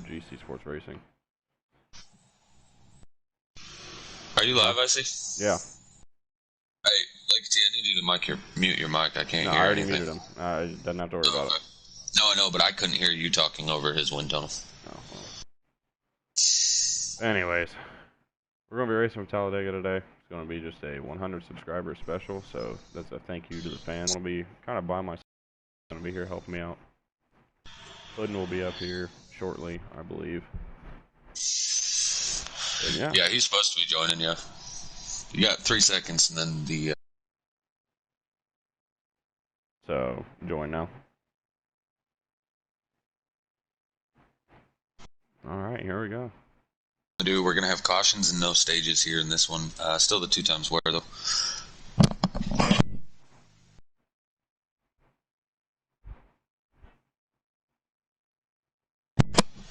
GC Sports Racing. Are you live, I see? Yeah. Hey, Legacy, I need you to mute your mic. I can't hear anything. No, I already muted him. Doesn't have to worry about it. No, I know, but I couldn't hear you talking over his wind tunnel. Oh, well. Anyways, we're going to be racing from Talladega today. It's going to be just a 100 subscriber special, so that's a thank you to the fans. I'm going to be kind of by myself. Going to be here helping me out. Puddin will be up here shortly, I believe. But yeah, he's supposed to be joining you. You got 3 seconds, and then the... So, join now. Alright, here we go. We're going to have cautions and no stages here in this one. Still the 2 times wear, though.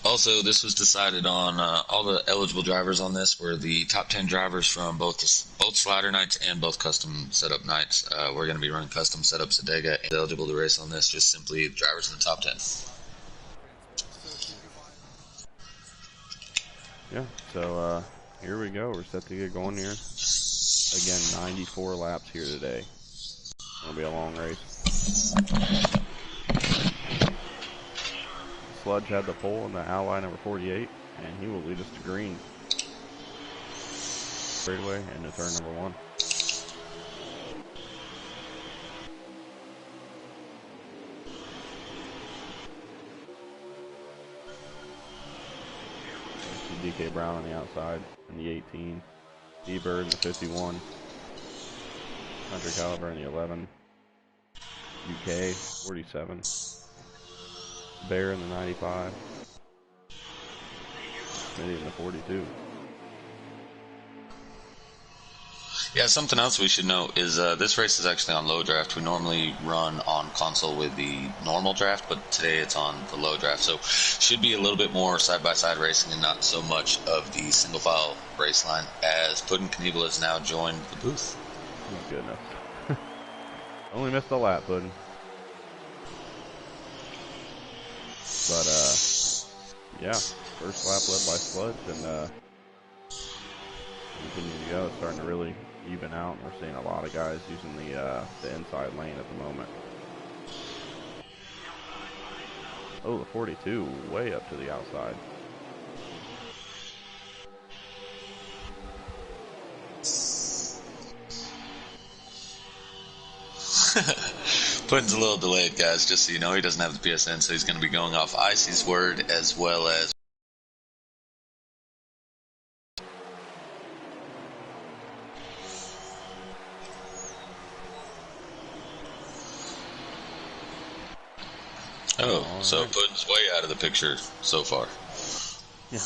Also, this was decided on all the eligible drivers on this were the top 10 drivers from both slider nights and both custom setup nights. We're going to be running custom setups at Dega and eligible to race on this, just simply drivers in the top 10. Yeah, so here we go. We're set to get going here. Again, 94 laps here today. It'll be a long race. Sludge had the pole in the ally number 48, and he will lead us to green. Straightaway into turn number 1. DK Brown on the outside in the 18. D-Bird in the 51. Country Caliber in the 11. UK 47. Bear in the 95. Smitty in the 42. Yeah, something else we should note is this race is actually on low draft. We normally run on console with the normal draft, but today it's on the low draft. So should be a little bit more side-by-side racing and not so much of the single-file race line, as Puddin' Knievel has now joined the booth. Oh, goodness. Only missed a lap, Puddin'. But, yeah, first lap led by Sludge, and continue to go. It's starting to really even out. We're seeing a lot of guys using the inside lane at the moment. Oh, the 42 way up to the outside. Puddin's a little delayed, guys, just so you know. He doesn't have the PSN, so he's going to be going off Icy's word as well as... Oh, so right. Puddin's way out of the picture so far. Yeah.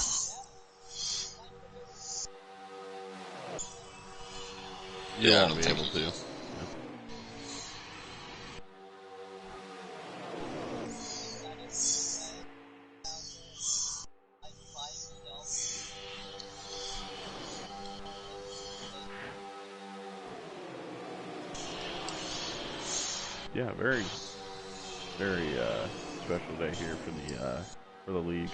Yeah, I don't think able to. Yeah. Yeah, very special day here for the league.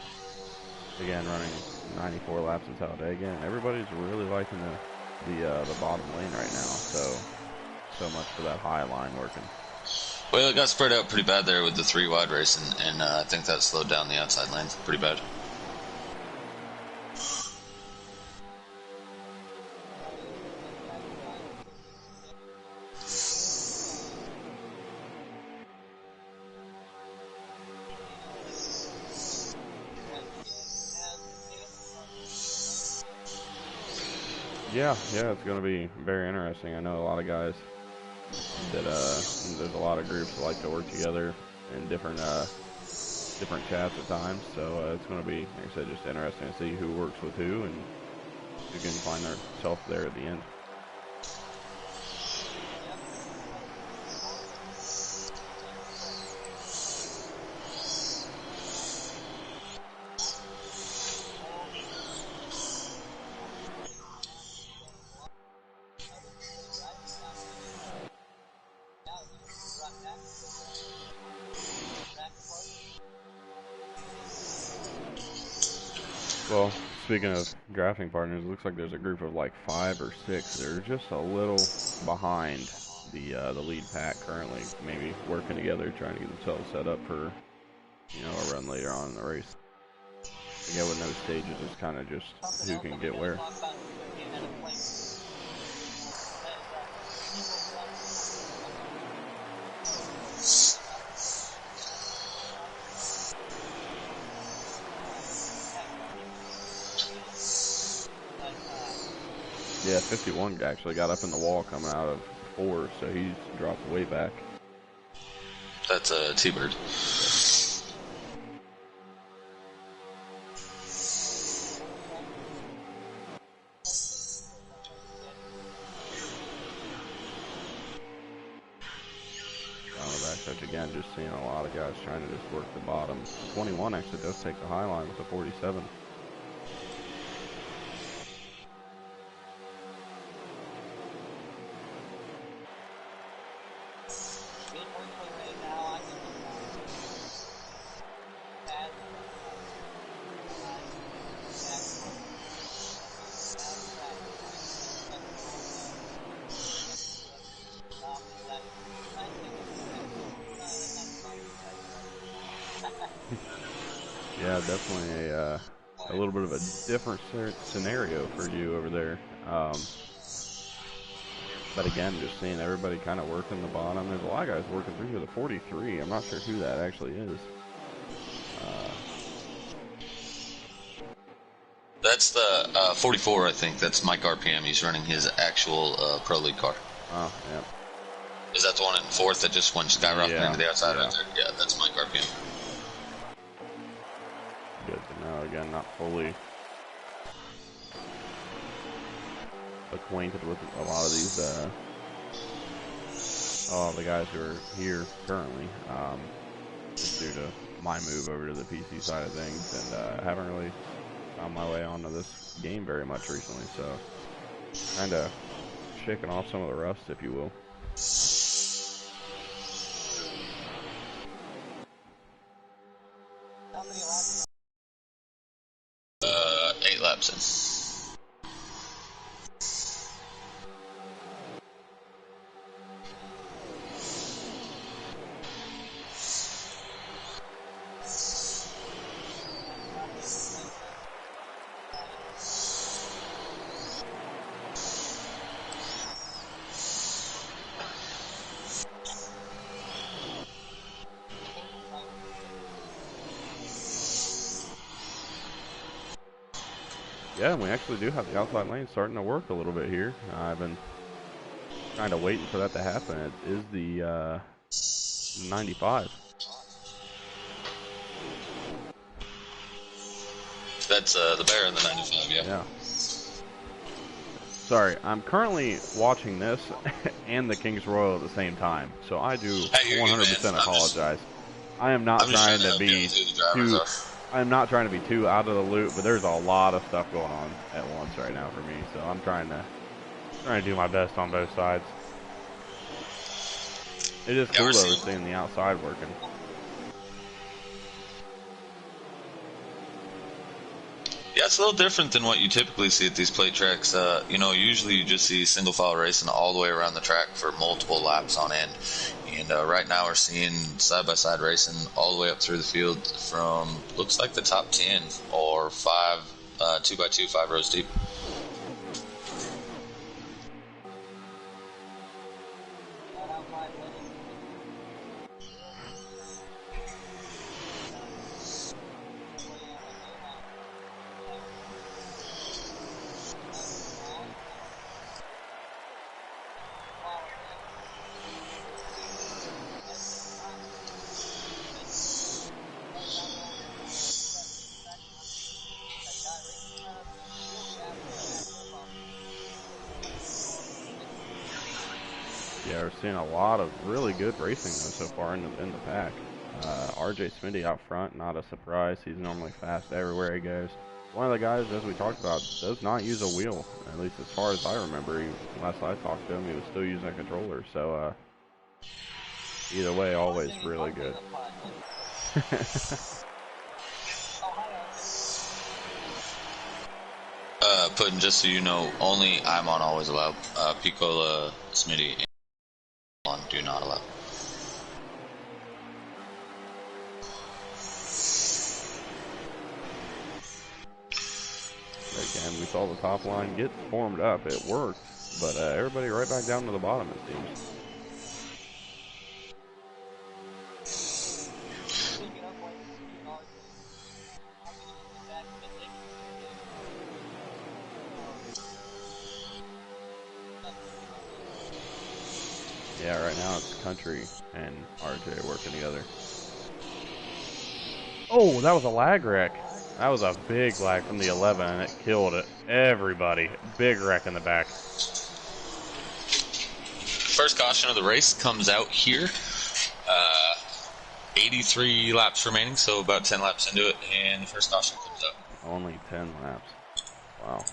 Again, running 94 laps in Talladega, and everybody's really liking the bottom lane right now. So much for that high line working. Well, it got spread out pretty bad there with the 3 wide race, and I think that slowed down the outside lane pretty bad. Yeah, it's going to be very interesting. I know a lot of guys that there's a lot of groups that like to work together in different chats at times. So it's going to be, like I said, just interesting to see who works with who and who can find themselves there at the end. Well, speaking of drafting partners, it looks like there's a group of like 5 or 6. They're just a little behind the lead pack currently, maybe working together, trying to get themselves set up for a run later on in the race. Again, with no stages, it's kind of just who can get where. Yeah, 51 actually got up in the wall coming out of 4, so he's dropped way back. That's a T-Bird. On the backstretch again, just seeing a lot of guys trying to just work the bottom. 21 actually does take the high line with a 47. Yeah, definitely a little bit of a different scenario for you over there. But again, just seeing everybody kind of working the bottom. There's a lot of guys working through here. The 43, I'm not sure who that actually is. That's the 44, I think. That's Mike RPM. He's running his actual Pro League car. Oh, yeah. Is that the one in 4th that just went skyrocketing to the outside right there? Yeah, that's Mike RPM. Good to know. Again, not fully acquainted with a lot of these, the guys who are here currently, just due to my move over to the PC side of things, and I haven't really found my way onto this game very much recently, so kind of shaking off some of the rust, if you will. 8 laps in. Yeah, and we actually do have the outside lane starting to work a little bit here. I've been kind of waiting for that to happen. It is the 95. That's the Bear in the 95, Yeah. Sorry, I'm currently watching this and the King's Royal at the same time, so I do 100% apologize. I am not trying to be too. I am not trying to be too out of the loop, but there's a lot of stuff going on at once right now for me, so I'm trying to do my best on both sides. It is cool though seeing the outside working. Yeah, it's a little different than what you typically see at these plate tracks. Usually you just see single file racing all the way around the track for multiple laps on end. And right now we're seeing side-by-side racing all the way up through the field from, looks like the top 10 or 5, 2x2, 5 rows deep. Yeah, we're seeing a lot of really good racing though so far in the pack. RJ Smitty out front, not a surprise. He's normally fast everywhere he goes. One of the guys, as we talked about, does not use a wheel, at least as far as I remember. Last I talked to him, he was still using a controller. So either way, always really good. Puddin', just so you know, only I'm on always allowed. Piccola, Smitty, and on do not allow. Again, we saw the top line get formed up. It worked, but everybody right back down to the bottom, it seems. Yeah, right now it's Country and RJ working together. Oh, that was a lag wreck. That was a big lag from the 11, and it killed it. Everybody. Big wreck in the back. First caution of the race comes out here. 83 laps remaining, so about 10 laps into it, and the first caution comes out. Only 10 laps. Wow.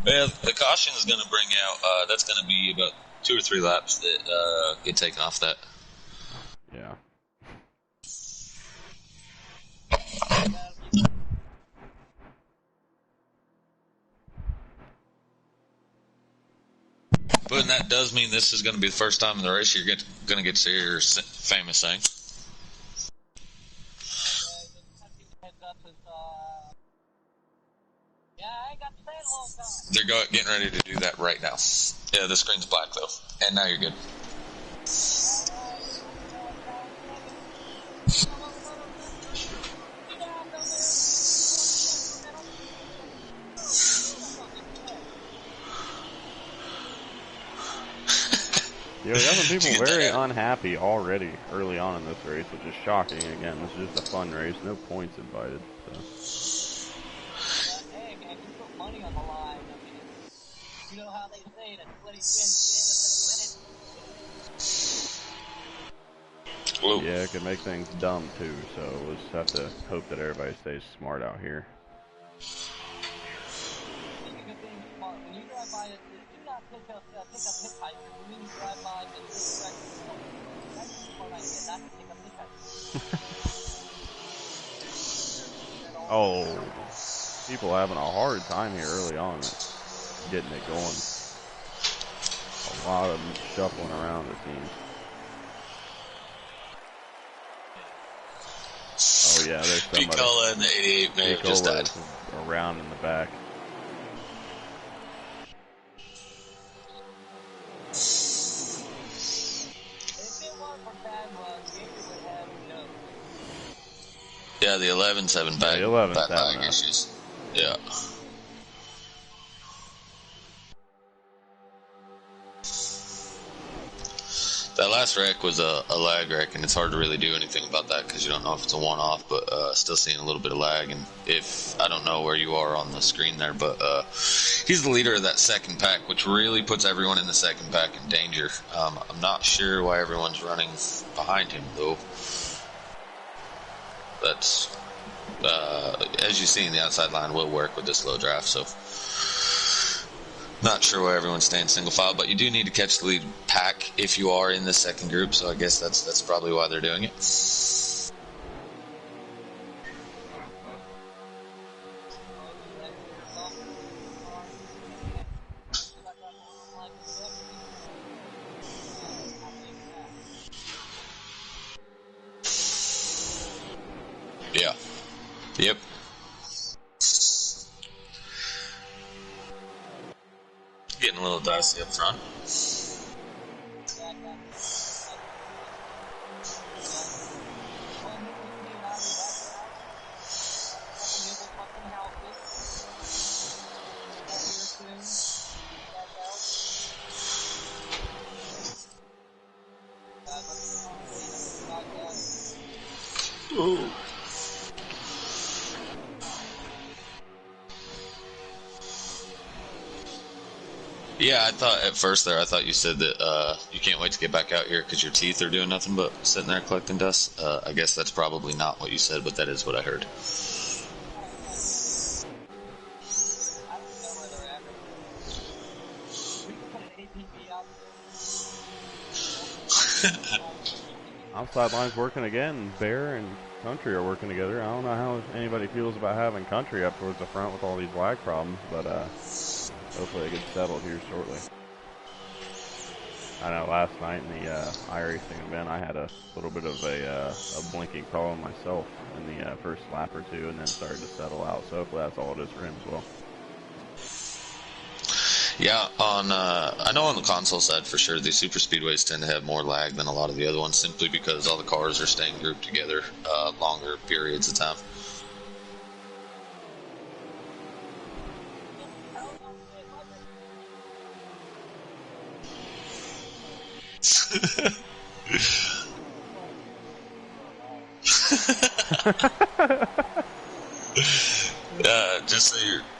Well, the caution is going to bring out, that's going to be about 2 or 3 laps that get taken off that. Yeah. But that does mean this is going to be the first time in the race you're going to get to hear your famous saying. They're getting ready to do that right now. Yeah, the screen's black though, and now you're good. Yeah, we got some people very unhappy already early on in this race, which is shocking. Again, this is just a fun race. No points invited. So. Hey, man, you put money on the line. I mean, you know how they say that 20 win. Yeah, it could make things dumb too, so we'll just have to hope that everybody stays smart out here. When you drive by, do not pick up hitchhikers. When you drive by the track, that's a smart idea, not to pick up hitchhikers. Oh, people having a hard time here early on getting it going. A lot of them shuffling around, it seems. Oh yeah, there's somebody. Piccola and the 88 may have just died. Around in the back. Yeah, the 11's having bad lag issues. Yeah. That last wreck was a lag wreck, and it's hard to really do anything about that because you don't know if it's a one-off, but still seeing a little bit of lag. And if I don't know where you are on the screen there, but he's the leader of that second pack, which really puts everyone in the second pack in danger. I'm not sure why everyone's running behind him, though. That's, as you see, in the outside line will work with this low draft, so not sure why everyone's staying single file, but you do need to catch the lead pack if you are in the second group, so I guess that's probably why they're doing it. Yeah. Yep. Getting a little dicey up front. Ooh. Yeah, I thought at first there, I thought you said that you can't wait to get back out here because your teeth are doing nothing but sitting there collecting dust. I guess that's probably not what you said, but that is what I heard. outside lines working again. Bear and Country are working together. I don't know how anybody feels about having Country up towards the front with all these lag problems, but hopefully it gets settled here shortly. I know last night in the iRacing event, I had a little bit of a blinking problem myself in the first lap or two, and then started to settle out. So hopefully that's all it is for him as well. Yeah, I know on the console side for sure, the super speedways tend to have more lag than a lot of the other ones, simply because all the cars are staying grouped together longer periods of time.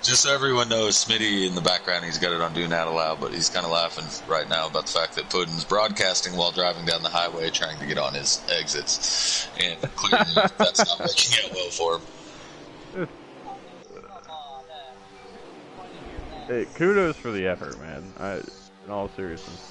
Just so everyone knows, Smitty in the background, he's got it on Do Not Allow, but he's kind of laughing right now about the fact that Puddin's broadcasting while driving down the highway trying to get on his exits, and clearly that's not working out well for him. Hey, kudos for the effort, man. In all seriousness.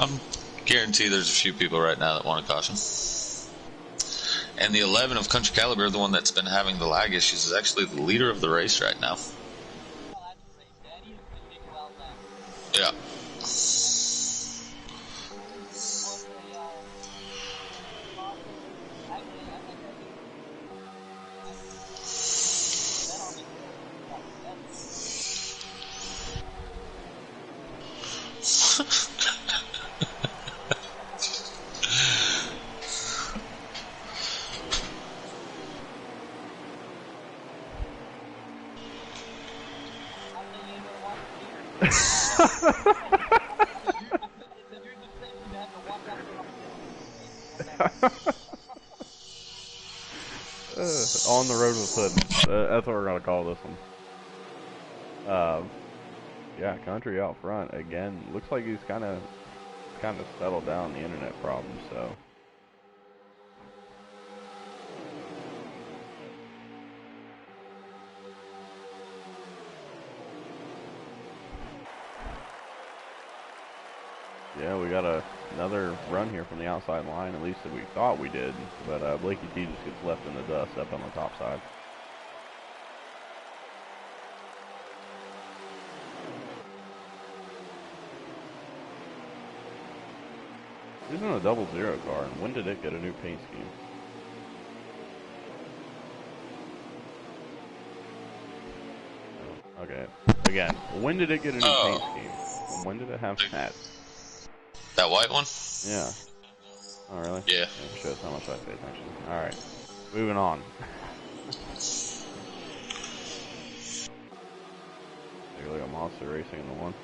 I'm guarantee there's a few people right now that want a caution. And the 11 of Country Caliber, the one that's been having the lag issues, is actually the leader of the race right now. Yeah. On the road with Puddin. That's what we're gonna call this one. Yeah, Country out front again. Looks like he's kind of settled down the internet problem. So. Yeah, we got another run here from the outside line, at least that we thought we did. But Blakey T just gets left in the dust up on the top side. He's in a 00 car, and when did it get a new paint scheme? Okay, again, when did it get a new paint scheme? When did it have that? That white one? Yeah. Oh, really? Yeah. It shows how much I pay attention. Alright. Moving on. Take a look at Monster Racing in the one.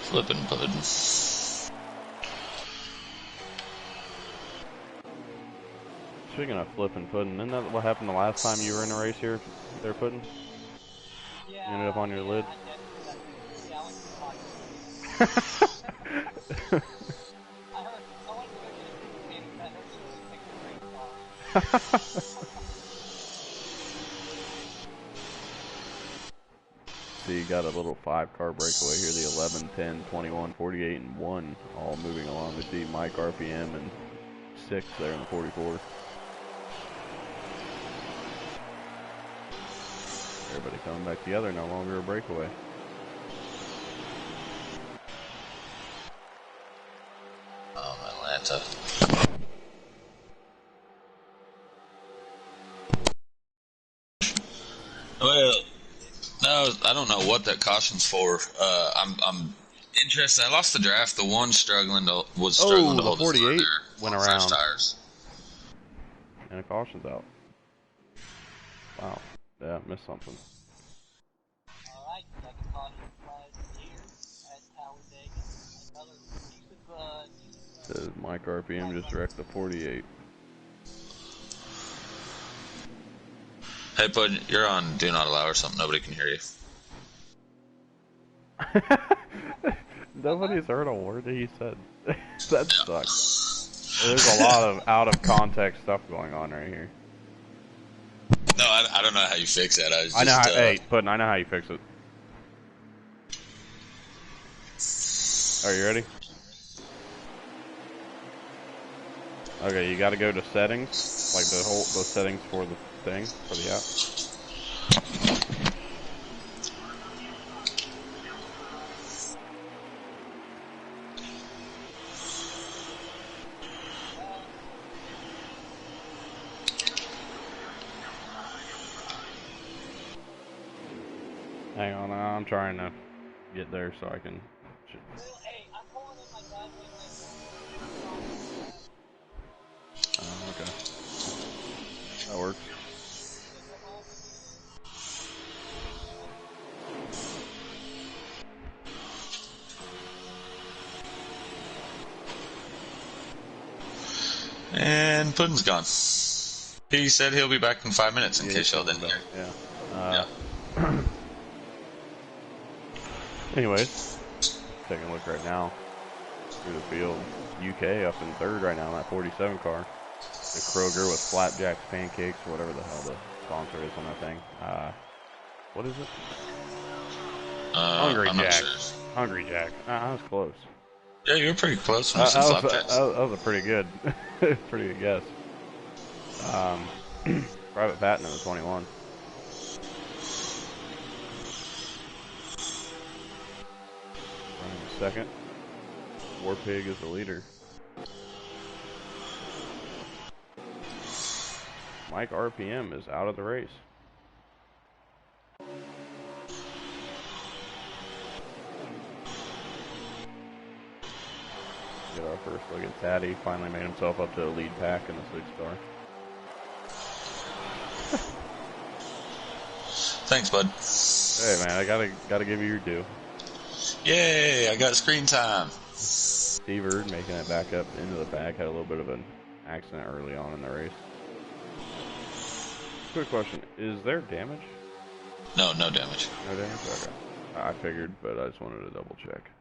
Flippin' Puddin. Speaking of flipping Puddin, isn't that what happened the last time you were in a race here there, Puddin? Yeah, You ended up on your lid? See, you got a little 5-car breakaway here, the 11, 10, 21, 48, and 1, all moving along. We see Mike RPM and 6 there in the 44. Everybody coming back together, no longer a breakaway. Atlanta. don't know what that caution's for. I'm interested. I lost the draft. The one was struggling to the hold his 48 car went on around. fresh tires. And a caution's out. Wow. Yeah, missed something. Alright, second caution flag here at Talladega. Another piece of Says Mike RPM just wrecked the 48. Hey, Bud, you're on Do Not Allow or something. Nobody can hear you. Nobody's heard a word that he said. That sucks. There's a lot of out of context stuff going on right here. No, I don't know how you fix that. I know how, hey, Puddin', I know how you fix it. Are you ready? Okay, you gotta go to settings, like the settings for the thing, for the app. Hang on, I'm trying to get there so I can... Hey, I'm pulling in my driveway right now. Oh, okay. That works. And Puddin's gone. He said he'll be back in 5 minutes in case y'all didn't hear. Yeah. Anyways, taking a look right now through the field. UK up in third right now in that 47 car. The Kroger with flapjacks, pancakes, or whatever the hell the sponsor is on that thing. What is it? Hungry I'm Jack. not sure. Hungry Jack. I was close. Yeah, you were pretty close when That you said flapjacks. was a pretty good, pretty good guess. Private Patton in the 21. Running second. War Pig is the leader. Mike RPM is out of the race. Get our first look at Taddy. Finally made himself up to the lead pack in the 6-car. Thanks, bud. Hey man, I gotta give you your due. Yay, I got screen time. Steve Erd making it back up into the pack. Had a little bit of an accident early on in the race. Quick question: is there damage? No damage. No damage. Okay. I figured, but I just wanted to double check.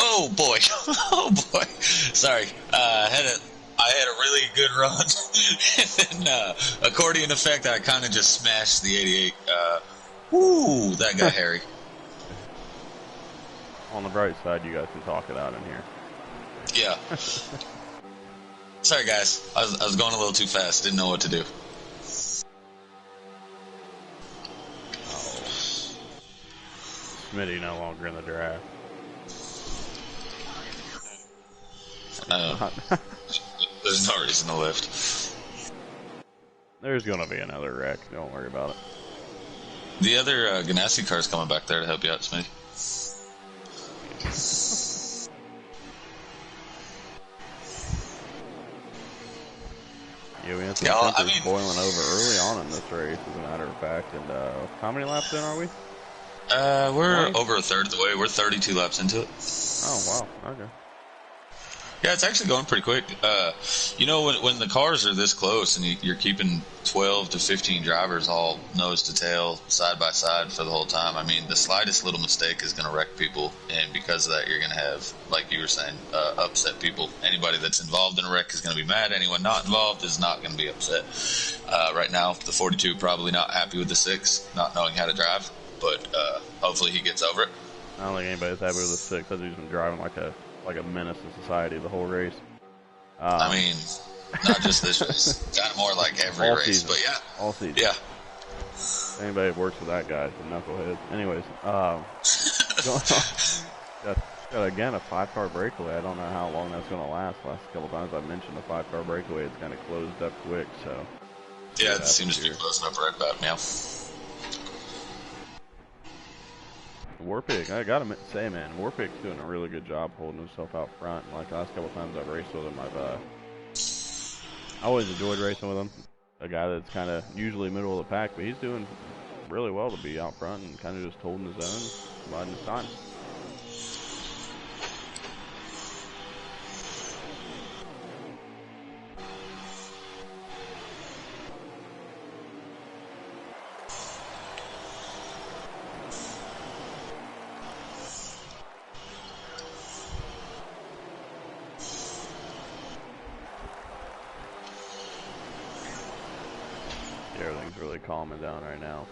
Oh boy, oh boy. Sorry, I had a really good run, and then accordion effect. I kind of just smashed the 88. Woo, that got hairy. On the bright side, you guys can talk it out in here. Yeah. Sorry, guys. I was going a little too fast. Didn't know what to do. Oh. Smitty no longer in the draft. There's no reason to lift. There's gonna be another wreck. Don't worry about it. The other Ganassi car's coming back there to help you out, Smitty. Yeah, we had some tempers boiling over early on in this race, as a matter of fact. And how many laps in are we? We're 20? over a third of the way. We're 32 laps into it. Oh, wow. Okay. Yeah, it's actually going pretty quick. You know, when the cars are this close and you're keeping 12 to 15 drivers all nose to tail, side by side for the whole time, I mean, the slightest little mistake is going to wreck people. And because of that, you're going to have, like you were saying, upset people. Anybody that's involved in a wreck is going to be mad. Anyone not involved is not going to be upset. Right now, the 42 probably not happy with the 6, not knowing how to drive. But hopefully he gets over it. I don't think anybody's happy with the 6. I think he's been driving like a menace to society the whole race. I mean, not just this race. Kind of more like every race, season. but yeah. All season. Yeah. Anybody that works with that guy is a knucklehead. Anyways, Got again a 5-car breakaway. I don't know how long that's going to last. Last couple times I mentioned a 5-car breakaway, it's kind of closed up quick. So yeah, it seems to be closing up right about now. Warpig, I gotta say, man, Warpig's doing a really good job holding himself out front. Like the last couple times I've raced with him, I always enjoyed racing with him. A guy that's kind of usually middle of the pack, but he's doing really well to be out front and kind of just holding his own, biding his time. Everything's really calming down right now.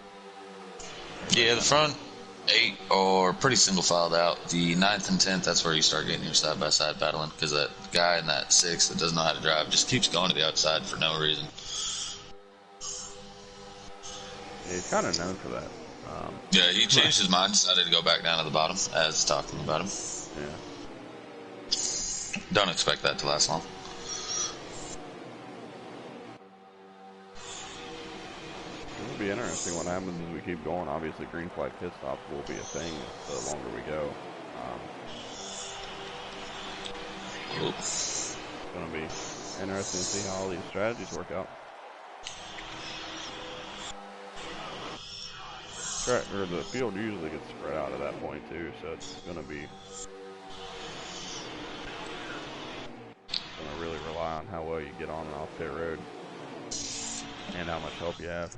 Yeah, the front 8 are pretty single filed out. The 9th and 10th, that's where you start getting your side-by-side battling, because that guy in that 6 that doesn't know how to drive just keeps going to the outside for no reason. Yeah, he's kind of known for that. Yeah, he changed his mind, decided to go back down to the bottom, as talking about him. Yeah. Don't expect that to last long. It'll be interesting what happens as we keep going. Obviously, green flag pit stops will be a thing the longer we go. It's going to be interesting to see how all these strategies work out. Or the field usually gets spread out at that point too, so it's going to really rely on how well you get on and off pit road and how much help you have.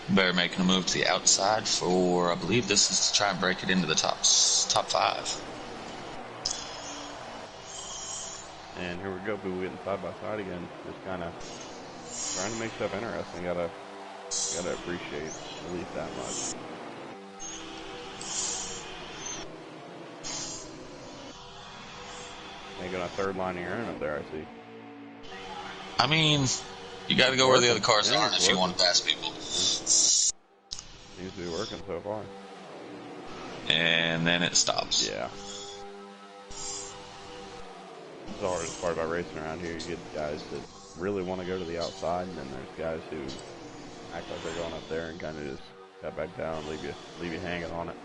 Bear making a move to the outside for, I believe this is to try and break it into the top 5. And here we go, Boo getting side by side again. Just kind of trying to make stuff interesting. Gotta appreciate at least that much. Making a third line of your own up there, I see. I mean, you got to go where the other cars aren't if you want to pass people. Seems to be working so far. And then it stops. Yeah. It's the hardest part about racing around here. You get guys that really want to go to the outside, and then there's guys who act like they're going up there and kind of just cut back down and leave you hanging on it.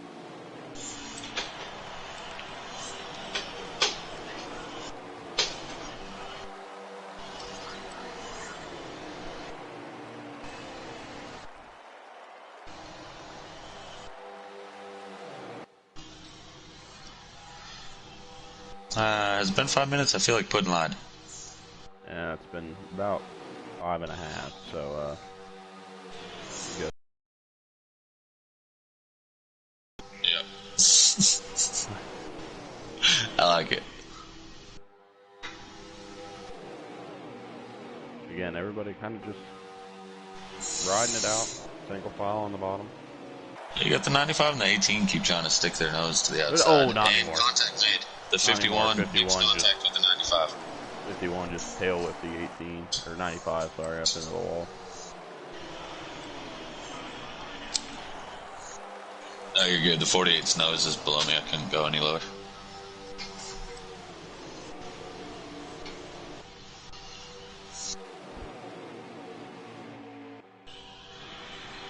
It's been 5 minutes. I feel like Puddin lied. Yeah, it's been about 5.5, so good. Yep. I like it. Again, everybody kind of just riding it out, single file on the bottom. You got the 95 and the 18 keep trying to stick their nose to the outside. Oh, not anymore. Contact made. The 51 makes contact with the 95. 51 just tail with the 18, or 95, sorry, up into the wall. No, you're good. The 48's nose is below me. I couldn't go any lower.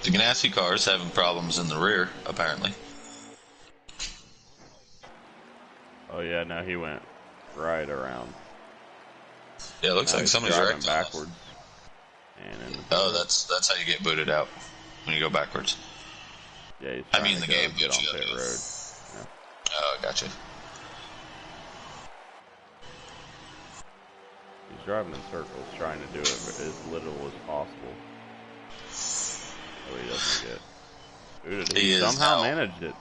The Ganassi car's having problems in the rear, apparently. Oh yeah, no, he went right around. Yeah, it looks like somebody's driving wrecked backwards. Oh, that's how you get booted out when you go backwards. Yeah, he's I mean the game get on you pit road. Yeah. Oh, gotcha. He's driving in circles, trying to do it as little as possible. So he doesn't get booted. He somehow managed it.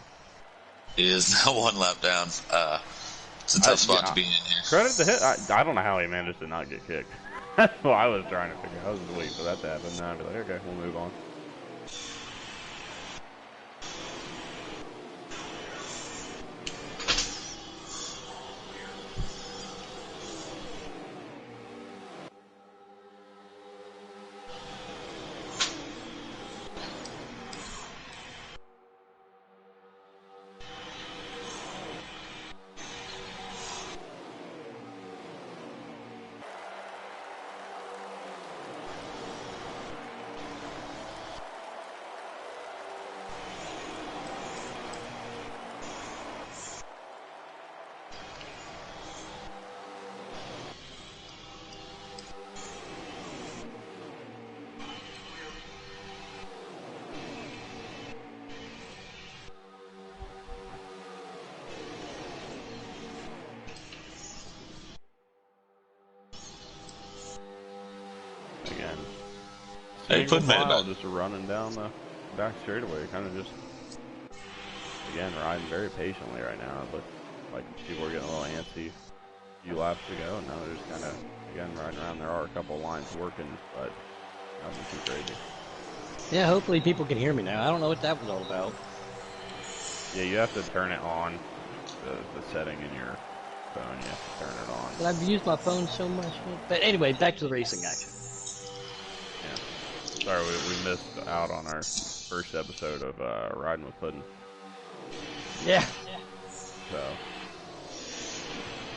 He is now 1 lap down. It's a tough spot to be in here. Credit to him. I don't know how he managed to not get kicked. That's what I was trying to figure out. I was just waiting for that to happen. Now I'd be like, okay, we'll move on. Hey, single Puddin made it file, back. just running down the back straightaway, kind of just, again, riding very patiently right now. It looks like people are getting a little antsy a few laps to go, and now they're just kind of, again, riding around. There are a couple of lines working, but nothing too crazy. Yeah, hopefully people can hear me now. I don't know what that was all about. Yeah, you have to turn it on, the setting in your phone. You have to turn it on. But I've used my phone so much. But anyway, back to the racing action. Yeah. Sorry, we missed out on our first episode of Riding with Puddin. Yeah. So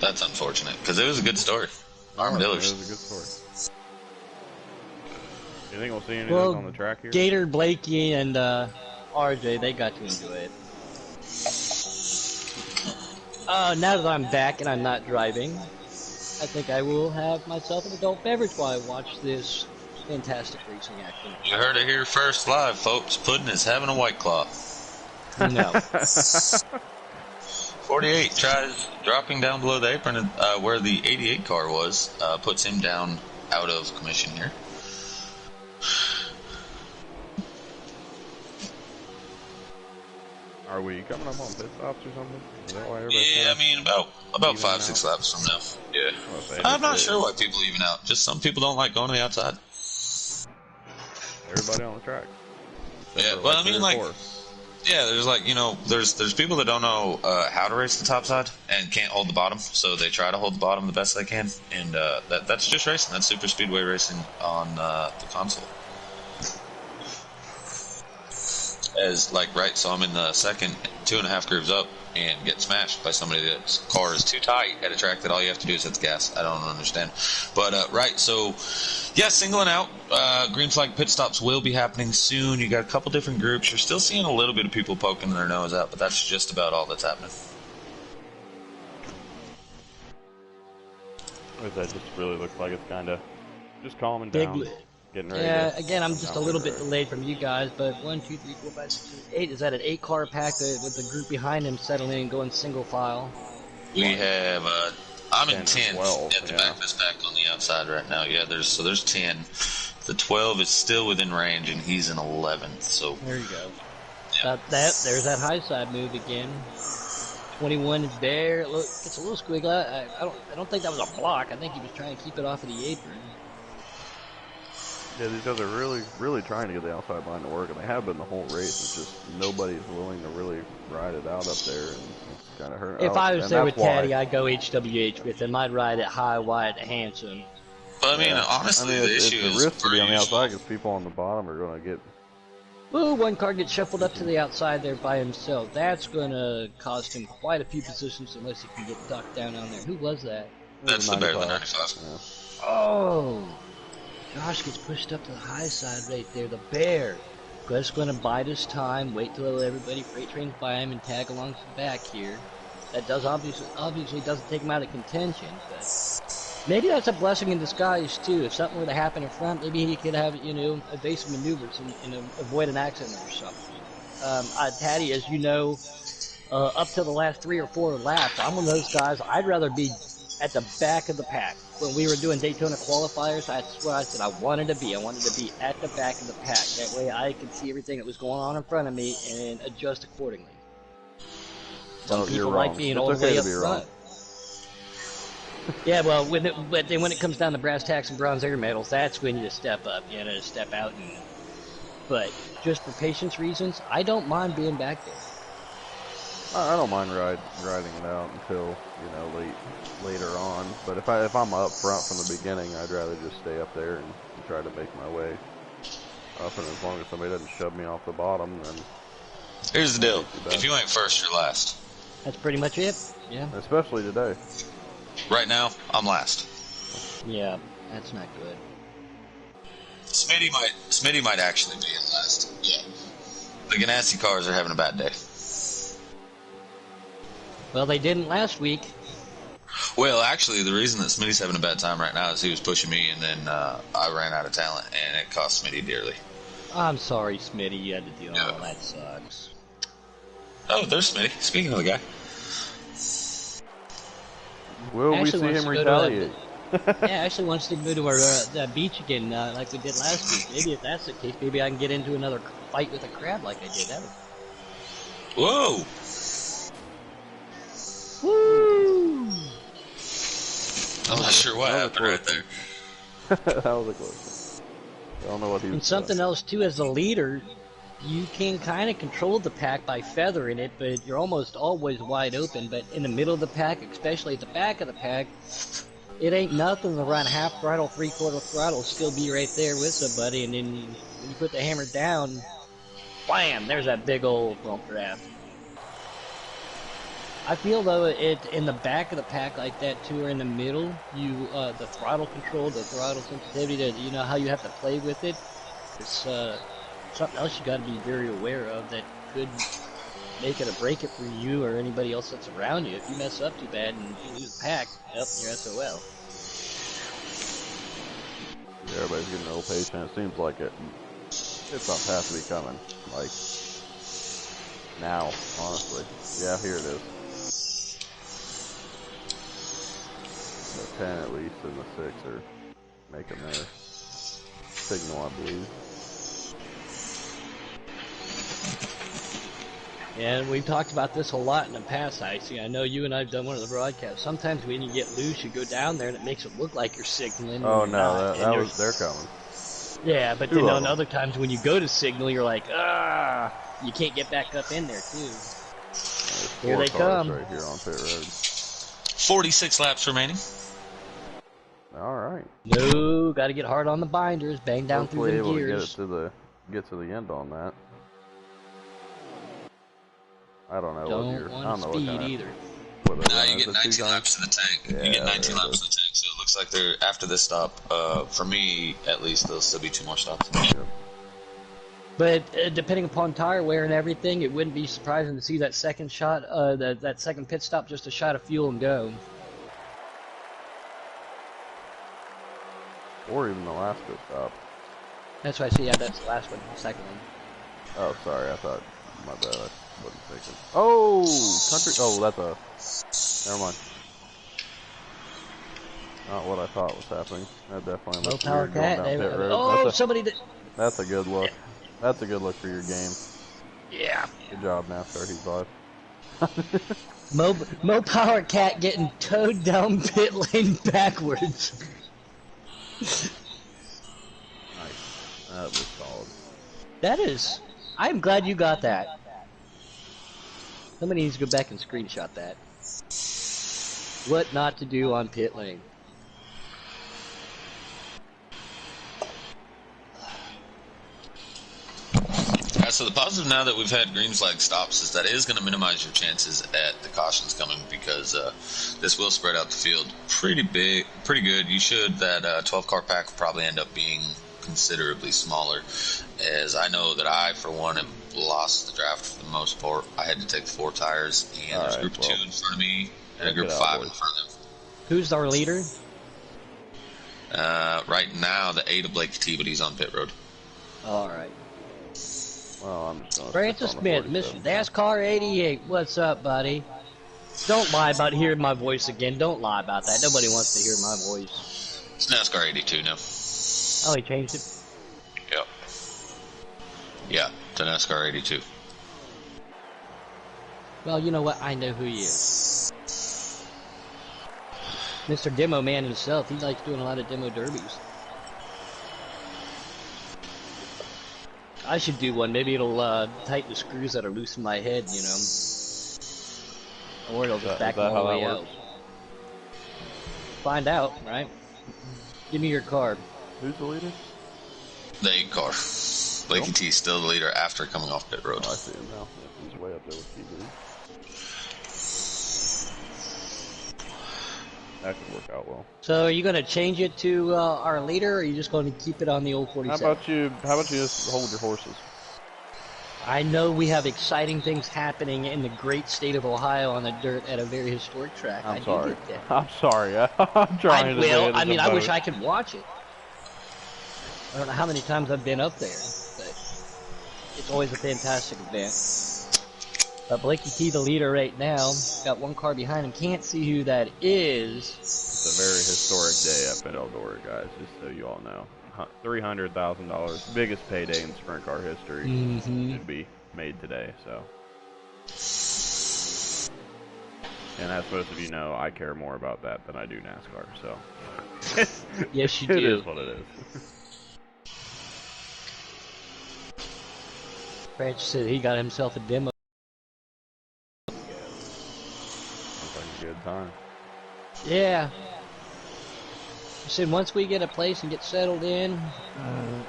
That's unfortunate, because it was a good story. it Armadillos. was a good story. You think we'll see any of Well, those on the track here? Gator, Blakey, and RJ, they got to enjoy it. Now that I'm back and I'm not driving, I think I will have myself an adult beverage while I watch this fantastic racing action. You heard it here first live, folks. Puddin is having a White Claw. No. 48 tries dropping down below the apron where the 88 car was. Puts him down out of commission here. Are we coming up on pit stops or something? Is that why everybody's Yeah, I mean, about even 5-6 out? laps from now. Yeah. Well, if they I'm not just sure why people even out. Just some people don't like going to the outside. everybody on the track. Except Yeah, for well, I three mean, or like, four. yeah, there's like, there's people that don't know how to race the top side and can't hold the bottom, so they try to hold the bottom the best they can, and that's just racing. That's super speedway racing on the console. As like, right, so I'm in the second 2.5 grooves up and get smashed by somebody that's car is too tight at a track that all you have to do is hit the gas. I don't understand. But right, so yeah, singling out. Green flag pit stops will be happening soon. You got a couple different groups. You're still seeing a little bit of people poking their nose out, but that's just about all that's happening. That just really looks like it's kind of just calming Big down, getting ready. Yeah, to again, I'm come just a down little the bit road. delayed from you guys, but 1, 2, 3, 4, 5, 6, 7, 8. Is that an 8-car pack with the group behind him settling and going single file? We have I'm in 10 10 or 12, at the yeah. back of this pack on the outside right now. Yeah, there's 10. The 12 is still within range, and he's in 11th. So There you go. Yeah. There's that high side move again. 21 is there. Look, it's a little squiggly. I don't think that was a block. I think he was trying to keep it off of the apron. Yeah, these guys are really trying to get the outside line to work, and they have been the whole race. It's just nobody's willing to really ride it out up there, and it's kind of hurt. If I was and there that's with Taddy, why. I'd go HWH with him. I'd ride it high, wide, handsome. but I mean, Yeah. honestly, the it's issue a is risk to be on the usual. outside because people on the bottom are going to get. Ooh, one car gets shuffled up to the outside there by himself. That's going to cost him quite a few positions unless he can get ducked down on there. Who was that? That's the better than 95. 95. Yeah. Oh! Josh gets pushed up to the high side right there. The bear. Just going to bide his time, wait till everybody freight trains by him and tag along to the back here. That does obviously doesn't take him out of contention, but maybe that's a blessing in disguise too. If something were to happen in front, maybe he could have, evasive maneuvers and avoid an accident or something. Taddy, as you know, up to the last 3 or 4 laps, I'm one of those guys. I'd rather be at the back of the pack. When we were doing Daytona qualifiers, that's what I said I wanted to be. I wanted to be at the back of the pack. That way I could see everything that was going on in front of me and adjust accordingly. Some Well, you're people like wrong. being It's all the okay way to up be wrong. front. Yeah, well, when it comes down to brass tacks and bronze air medals, that's when you step up. You know, to step out. But just for patience reasons, I don't mind being back there. I don't mind riding it out until later on. But if I'm up front from the beginning, I'd rather just stay up there and try to make my way up. And as long as somebody doesn't shove me off the bottom, then Here's the deal: Not too bad. if you ain't first, you're last. That's pretty much it. Yeah. especially today. Right now, I'm last. Yeah, that's not good. Smitty might actually be in last. Yeah. The Ganassi cars are having a bad day. Well, they didn't last week. Well, actually, the reason that Smitty's having a bad time right now is he was pushing me, and then I ran out of talent, and it cost Smitty dearly. I'm sorry, Smitty, you had to deal with all that sucks. Oh, there's Smitty. Speaking of the guy. Will we Actually see wants him to go to that- retaliate? Yeah, I actually wants to go to our that beach again, like we did last week. Maybe if that's the case, maybe I can get into another fight with a crab like I did. That was Whoa! woo. I'm not sure what that was a happened right close there. that was a close one. I don't know what he was And something else too, as a leader, you can kind of control the pack by feathering it, but you're almost always wide open. But in the middle of the pack, especially at the back of the pack, it ain't nothing to run half throttle, 3/4 throttle, still be right there with somebody, and then when you put the hammer down, blam, there's that big old bump draft. I feel though it in the back of the pack like that too, or in the middle, you the throttle control, the throttle sensitivity, you know how you have to play with it. It's something else you got to be very aware of that could make it or break it for you or anybody else that's around you. If you mess up too bad and you lose the pack, yep, you're SOL. Yeah, everybody's getting real patient. It seems like it's on path to be coming. Like, now, honestly. Yeah, here it is. The 10 at least and the 6 are making their signal, I believe. And we've talked about this a lot in the past, Icy. I know you and I've done one of the broadcasts. Sometimes when you get loose, you go down there and it makes it look like you're signaling. Oh, you're no, not. that was, they're coming. Yeah, but Two then of on them. other times when you go to signal, you're like, you can't get back up in there, too. There's Here 4 they cars come. right here on pit road. 46 laps remaining. Alright. No, gotta get hard on the binders, bang down Hopefully through them able to gears. get to the end on that. I don't know Don't want to speed either. No, you get 19 laps to the tank. Yeah, You get 19 there it laps is. to the tank, so it looks like they're after this stop. For me, at least, there'll still be 2 more stops. Yep. But depending upon tire wear and everything, it wouldn't be surprising to see that second shot, that second pit stop, just a shot of fuel and go. Or even the last pit stop. That's why I see. Yeah, that's the last one, the second one. Oh, sorry, I thought, my bad, I wasn't thinking. Oh, country, oh, that's never mind. Not what I thought was happening. That definitely Low looks power weird going cat. down They, pit road. oh, somebody did. That's a good look. That's a good look for your game. Yeah. Good job, NASCAR Heat 5. Mo Power Cat getting towed down pit lane backwards. Nice. That was solid. That is. I'm glad you got that. Somebody needs to go back and screenshot that. What not to do on pit lane. So the positive now that we've had green flag stops is that it is going to minimize your chances at the cautions coming because this will spread out the field pretty good. You should, that 12 car pack will probably end up being considerably smaller, as I know that I, for one, have lost the draft for the most part. I had to take 4 tires, and there's a group of 2 in front of me and a group of 5 in front of them. Who's our leader? Right now, the 8 of Blake T, but he's on pit road. Alright. Well, I'm just gonna Francis stick on the Smith, 47. Mr. NASCAR 88. What's up, buddy? Don't lie about hearing my voice again. Don't lie about that. Nobody wants to hear my voice. It's NASCAR 82 now. Oh, he changed it? Yep. Yeah, to NASCAR 82. Well, you know what? I know who he is. Mr. Demo Man himself. He likes doing a lot of demo derbies. I should do one. Maybe it'll tighten the screws that are loose in my head, you know. Or it'll just back them all the way out. Find out, right? Give me your card. Who's the leader? The 8 car. Blakey T is still the leader after coming off pit road. Oh, I see him now. He's way up there with TV. That could work out well. So are you going to change it to our leader, or are you just going to keep it on the old 47? How about you just hold your horses? I know we have exciting things happening in the great state of Ohio on the dirt at a very historic track. I'm I do sorry. get that. I'm sorry. I'm trying to say it I as mean, a I wish boat. I could watch it. I don't know how many times I've been up there, but it's always a fantastic event. But Blakey T, the leader right now, got one car behind him. Can't see who that is. It's a very historic day up at Eldora, guys, just so you all know. $300,000, biggest payday in sprint car history, should be made today, so. And as most of you know, I care more about that than I do NASCAR, so. Yes, you It do. is what it is. Branch said he got himself a demo. Sounds like a good time. Yeah. He said once we get a place and get settled in,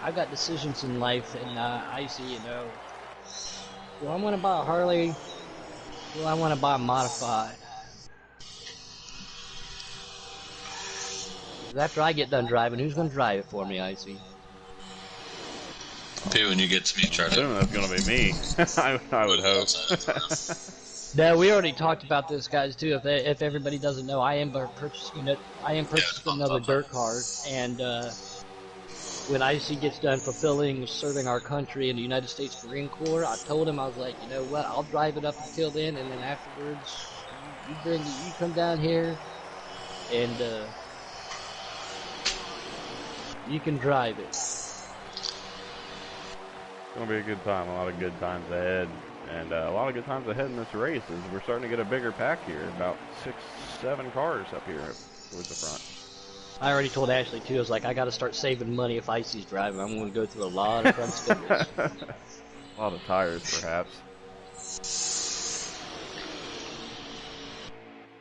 I've got decisions in life, and I see, you know, do I want to buy a Harley? Do I want to buy a modified? 'Cause after I get done driving, who's going to drive it for me, Icy? Maybe when you get to me, try I'm to. assuming that's going to be me. I would hope. No, we already talked about this, guys. Too. If everybody doesn't know, I am purchasing another dirt car, and when Icy gets done serving our country in the United States Marine Corps, I told him, I was like, you know what, I'll drive it up until then, and then afterwards, you come down here, and you can drive it. It's going to be a good time, a lot of good times ahead. And a lot of good times ahead in this race as we're starting to get a bigger pack here. About 6, 7 cars up here towards the front. I already told Ashley too. I was like, I got to start saving money if Icy's driving. I'm going to go through a lot of front stickers. A lot of tires, perhaps.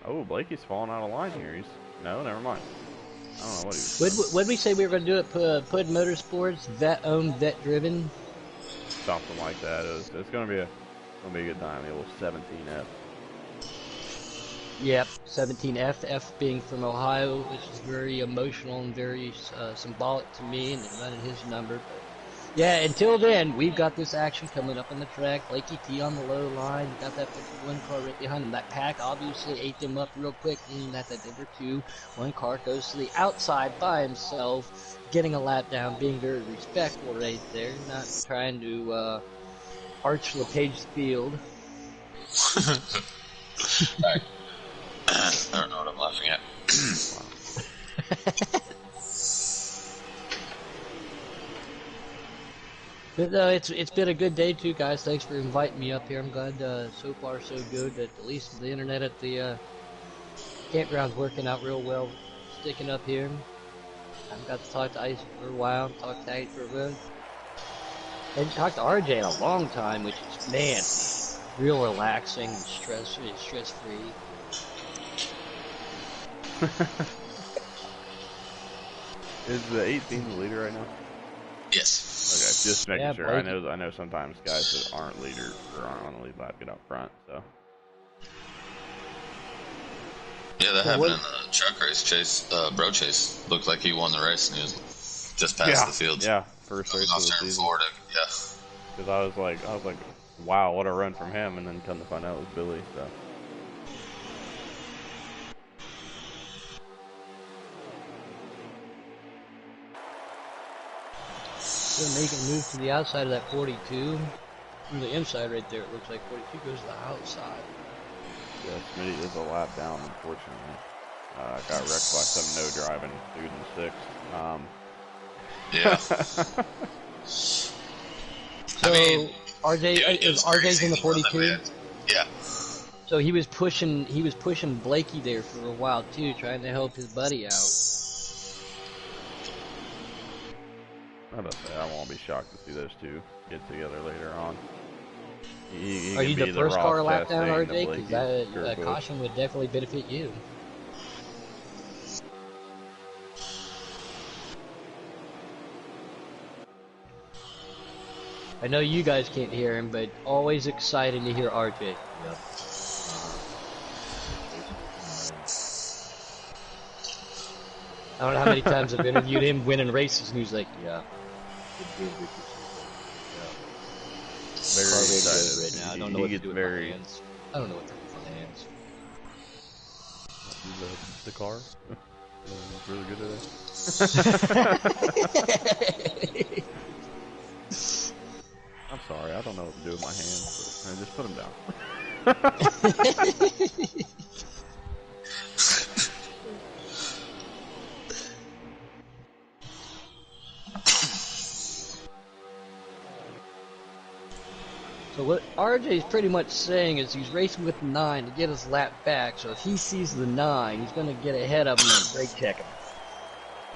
Oh, Blakey's falling out of line here. No, never mind. I don't know what he was. What did we say we were going to do at Pud Motorsports? Vet-owned, vet-driven? Something like that. It's going to be a good time. The old 17F. Yep, 17F, F being from Ohio, which is very emotional and very symbolic to me, and running his number. But yeah, until then, we've got this action coming up on the track. Blakey T on the low line, got that 51 car right behind him. That pack obviously ate them up real quick, meaning that number 2, one car goes to the outside by himself, getting a lap down, being very respectful right there, not trying to arch LePage's field. Right. I don't know what I'm laughing at. But no, it's been a good day too, guys. Thanks for inviting me up here. I'm glad so far so good that at least the internet at the campground's working out real well, sticking up here. I've got to talk to Ice for a while, talk to Ice for a bit. And talked to RJ in a long time, which is, man, real relaxing and stress-free. Is the 18 the leader right now? Yes. Okay, just making Yeah, sure. Blakey. I know sometimes guys that aren't leaders or aren't on the lead lap get out front. So Yeah, that So happened what- in the truck race chase. Bro Chase looked like he won the race, and he was just past the field. Yeah, first race Off of the turn season. 4 to, yeah. Because I was like, wow, what a run from him, and then come to find out it was Billy. So They're making a move to the outside of that 42. From the inside right there, it looks like 42 goes to the outside. yeah, Smitty is a lap down, unfortunately. Got wrecked by some no driving dude in 6. Yeah. So I mean, RJ's in the 42. Yeah. So he was pushing Blakey there for a while too, trying to help his buddy out. I was about to say, I won't be shocked to see those two get together later on. He Are can you be the first Ross car lap down, Chastain to RJ? Blakey's Because Kurt that Busch. caution would definitely benefit you. I know you guys can't hear him, but always exciting to hear RJ. Yep. I don't know how many times I've interviewed him winning races, and he's like, yeah. Very Car radio excited. right now. I don't know He what to gets do with very my hands. I don't know what to do with my hands. the car. It's really good today. I'm sorry, I don't know what to do with my hands, but just put them down. So what RJ's pretty much saying is he's racing with the 9 to get his lap back, so if he sees the 9, he's going to get ahead of him and brake check him.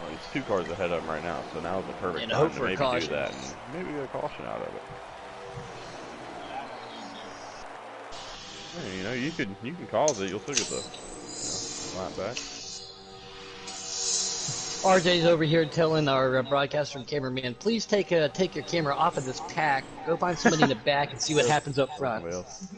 Well, he's 2 cars ahead of him right now, so now's the perfect And time hope to for a maybe caution. do that and maybe get a caution out of it. Yeah, you know, you can cause it. You'll still get the lap back. RJ's over here telling our broadcaster and cameraman, please take your camera off of this pack, go find somebody in the back and see what happens up front. Somebody else.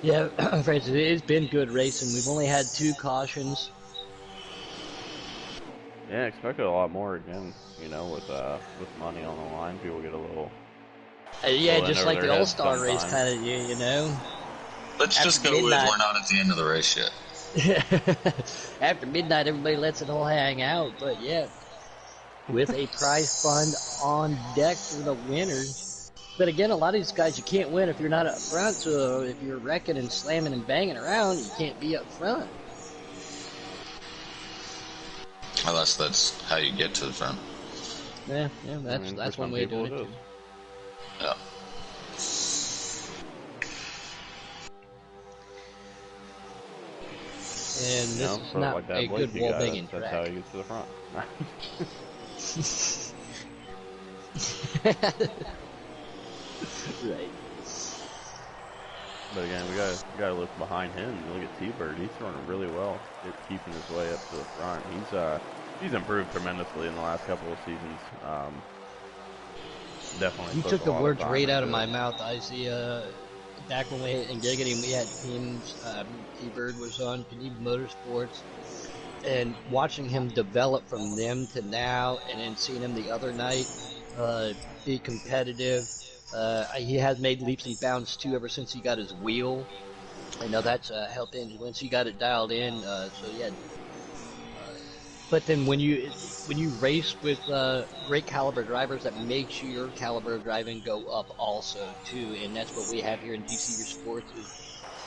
Yeah, Francis, it's been good racing. We've only had 2 cautions. Yeah, expected a lot more again. You know, with money on the line, people get a little. Yeah, Well, just over like their the heads All-Star race, sometimes. kind of, you know. Let's After just go with midnight. we're not at the end of the race yet. After midnight, everybody lets it all hang out. But yeah, with a prize fund on deck for the winner. But again, a lot of these guys you can't win if you're not up front. So if you're wrecking and slamming and banging around, you can't be up front. Unless that's how you get to the front. Yeah, that's I mean, that's for one some way of people doing it. is. Yeah. And You this know, is for not like that a good Blakey wall guy, banging that's track. how he gets to the front. Right. But again, we gotta look behind him. Look at T-Bird; he's throwing it really well, keeping his way up to the front. He's improved tremendously in the last couple of seasons. Definitely. You puts took a the lot of words time right out of into my it. mouth. I see. Back when we in Giggity, we had teams. T-Bird was on Canadian Motorsports, and watching him develop from them to now, and then seeing him the other night be competitive. He has made leaps and bounds too ever since he got his wheel. I know that's helped him once he got it dialed in. So yeah. But then when you race with great caliber drivers, that makes your caliber of driving go up also too, and that's what we have here in GC Sports is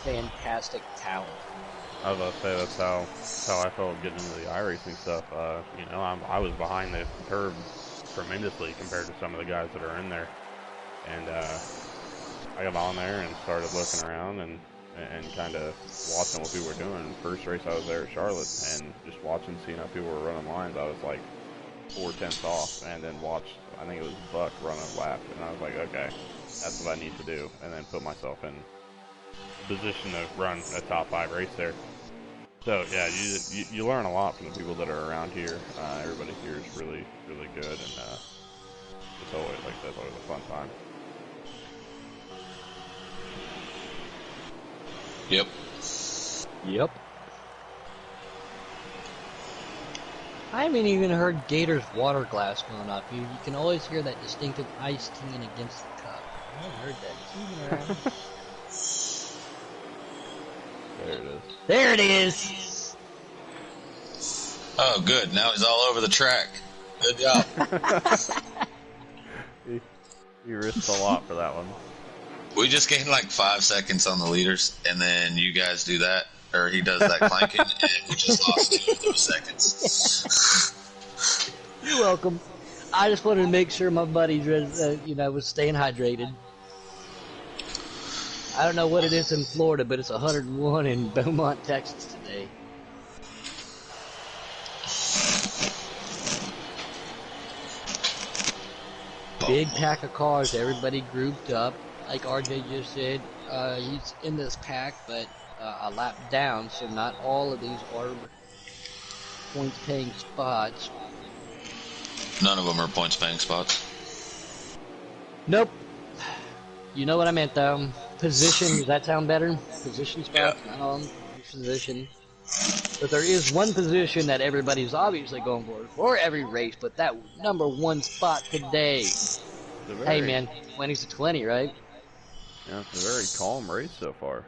fantastic talent. I was about to say that's how I felt getting into the iRacing stuff. You know, I was behind the curve tremendously compared to some of the guys that are in there, and I got on there and started looking around and kind of watching what people were doing. First race I was there at Charlotte, and just watching, seeing how people were running lines, I was like 4/10 off, and then watched, I think it was Buck running a lap, and I was like, okay, that's what I need to do, and then put myself in position to run a top 5 race there. So yeah, you learn a lot from the people that are around here. Everybody here is really good, and it's always, like I said, it's always a fun time. Yep. Yep. I haven't even heard Gator's water glass going up. You can always hear that distinctive ice tinging against the cup. I haven't heard that. It's moving around. There it is. There it is. Oh, good. Now he's all over the track. Good job. You risked a lot for that one. We just gained like 5 seconds on the leaders, and then you guys do that, or he does that clanking, and we just lost 2 of those seconds. You're welcome. I just wanted to make sure my buddy, was staying hydrated. I don't know what it is in Florida, but it's 101 in Beaumont, Texas today. Big pack of cars, everybody grouped up. Like RJ just said, he's in this pack, but a lap down, so not all of these are points-paying spots. None of them are points-paying spots. Nope. You know what I meant, though. Position, does that sound better? Position spots, Yeah. not all position. But there is one position that everybody's obviously going for every race, but that number 1 spot today. Hey man, 20's to 20, right? Yeah, it's a very calm race so far.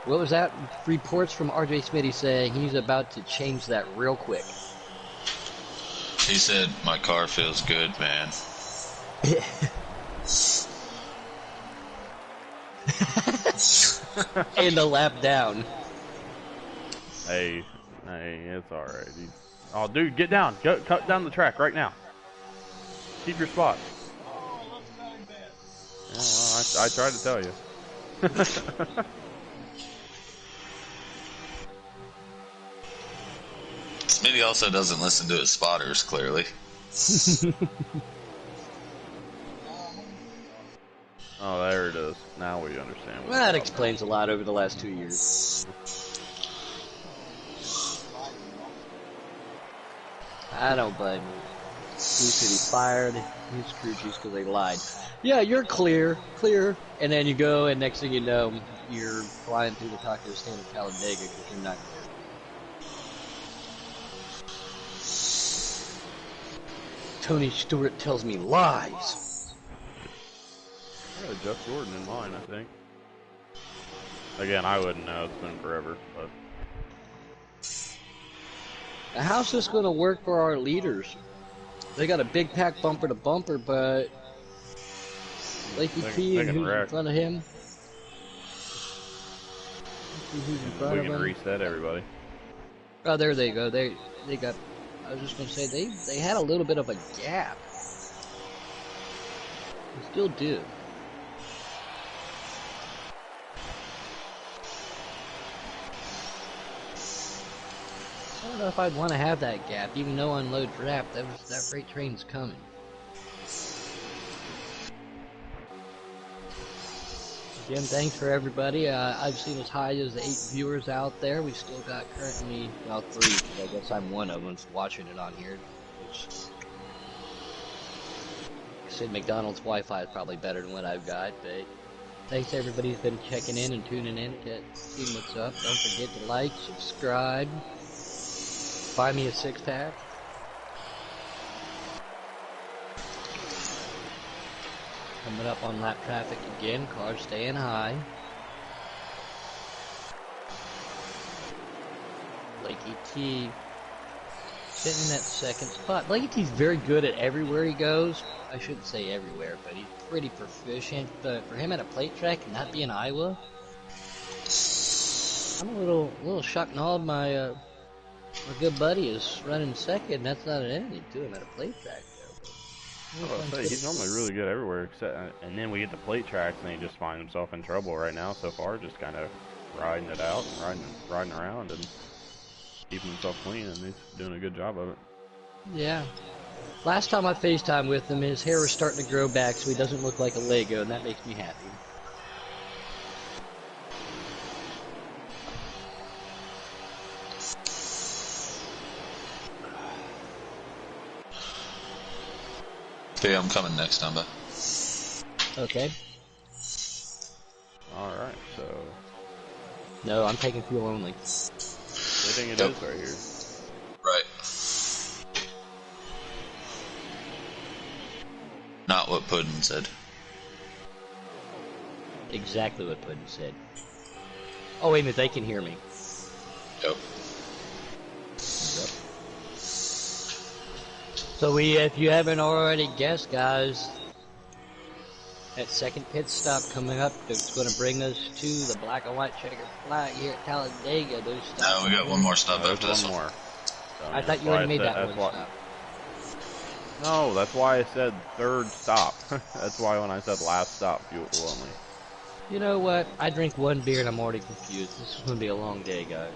What was that? Reports from RJ Smitty saying he's about to change that real quick. He said, "My car feels good, man." And the lap down. Hey, it's alright. Oh, dude, get down. Go, cut down the track right now. Keep your spot. Oh, let's go bed. Yeah, well, I tried to tell you. Smitty also doesn't listen to his spotters, clearly. Oh, there it is. Now we understand. Well, that explains a lot over the last 2 years. I don't blame him. He should be fired. He's crew chiefs because they lied. Yeah, you're clear, and then you go, and next thing you know, you're flying through the taco stand of Talladega because you're not clear. Tony Stewart tells me lies. I got a Jeff Jordan in mine, I think. Again, I wouldn't know. It's been forever, but. Now, how's this going to work for our leaders? They got a big pack bumper to bumper, but Lakey T and who's in front of him? Who's in front We of can him? reset everybody. Oh, there they go. They got. I was just going to say they had a little bit of a gap. They still do. I don't know if I'd want to have that gap, even though on low draft that freight train's coming. Again, thanks for everybody. I've seen as high as 8 viewers out there. We still got currently, well, 3. I guess I'm one of them watching it on here. Which, Sid McDonald's Wi-Fi is probably better than what I've got, but thanks to everybody who's been checking in and tuning in to see what's up. Don't forget to like, subscribe, buy me a 6-pack. Coming up on lap traffic again, cars staying high. Lakey T sitting in that second spot. Lakey T's very good at everywhere he goes. I shouldn't say everywhere, but he's pretty proficient. But for him at a plate track and not be in Iowa, I'm a little shocked and awed. My good buddy is running second. That's not an enemy to him at a plate track. I was about to say, he's normally really good everywhere, except, and then we get the plate tracks, and he just finds himself in trouble right now so far, just kind of riding it out and riding around and keeping himself clean, and he's doing a good job of it. Yeah. Last time I FaceTime with him, his hair was starting to grow back, so he doesn't look like a Lego, and that makes me happy. Okay, I'm coming next, Numba. Okay. Alright, so. No, I'm taking fuel only. I think it is right here. Right. Not what Puddin said. Exactly what Puddin said. Oh, wait a minute, they can hear me. Yep. So if you haven't already guessed, guys, that second pit stop coming up, it's going to bring us to the black and white checkered flag here at Talladega. No, we got one more stop after this one one. more. So, I thought you already made that one stop. No, that's why I said third stop. That's why when I said last stop, fuel only. You know what? I drink one beer and I'm already confused. This is going to be a long day, guys.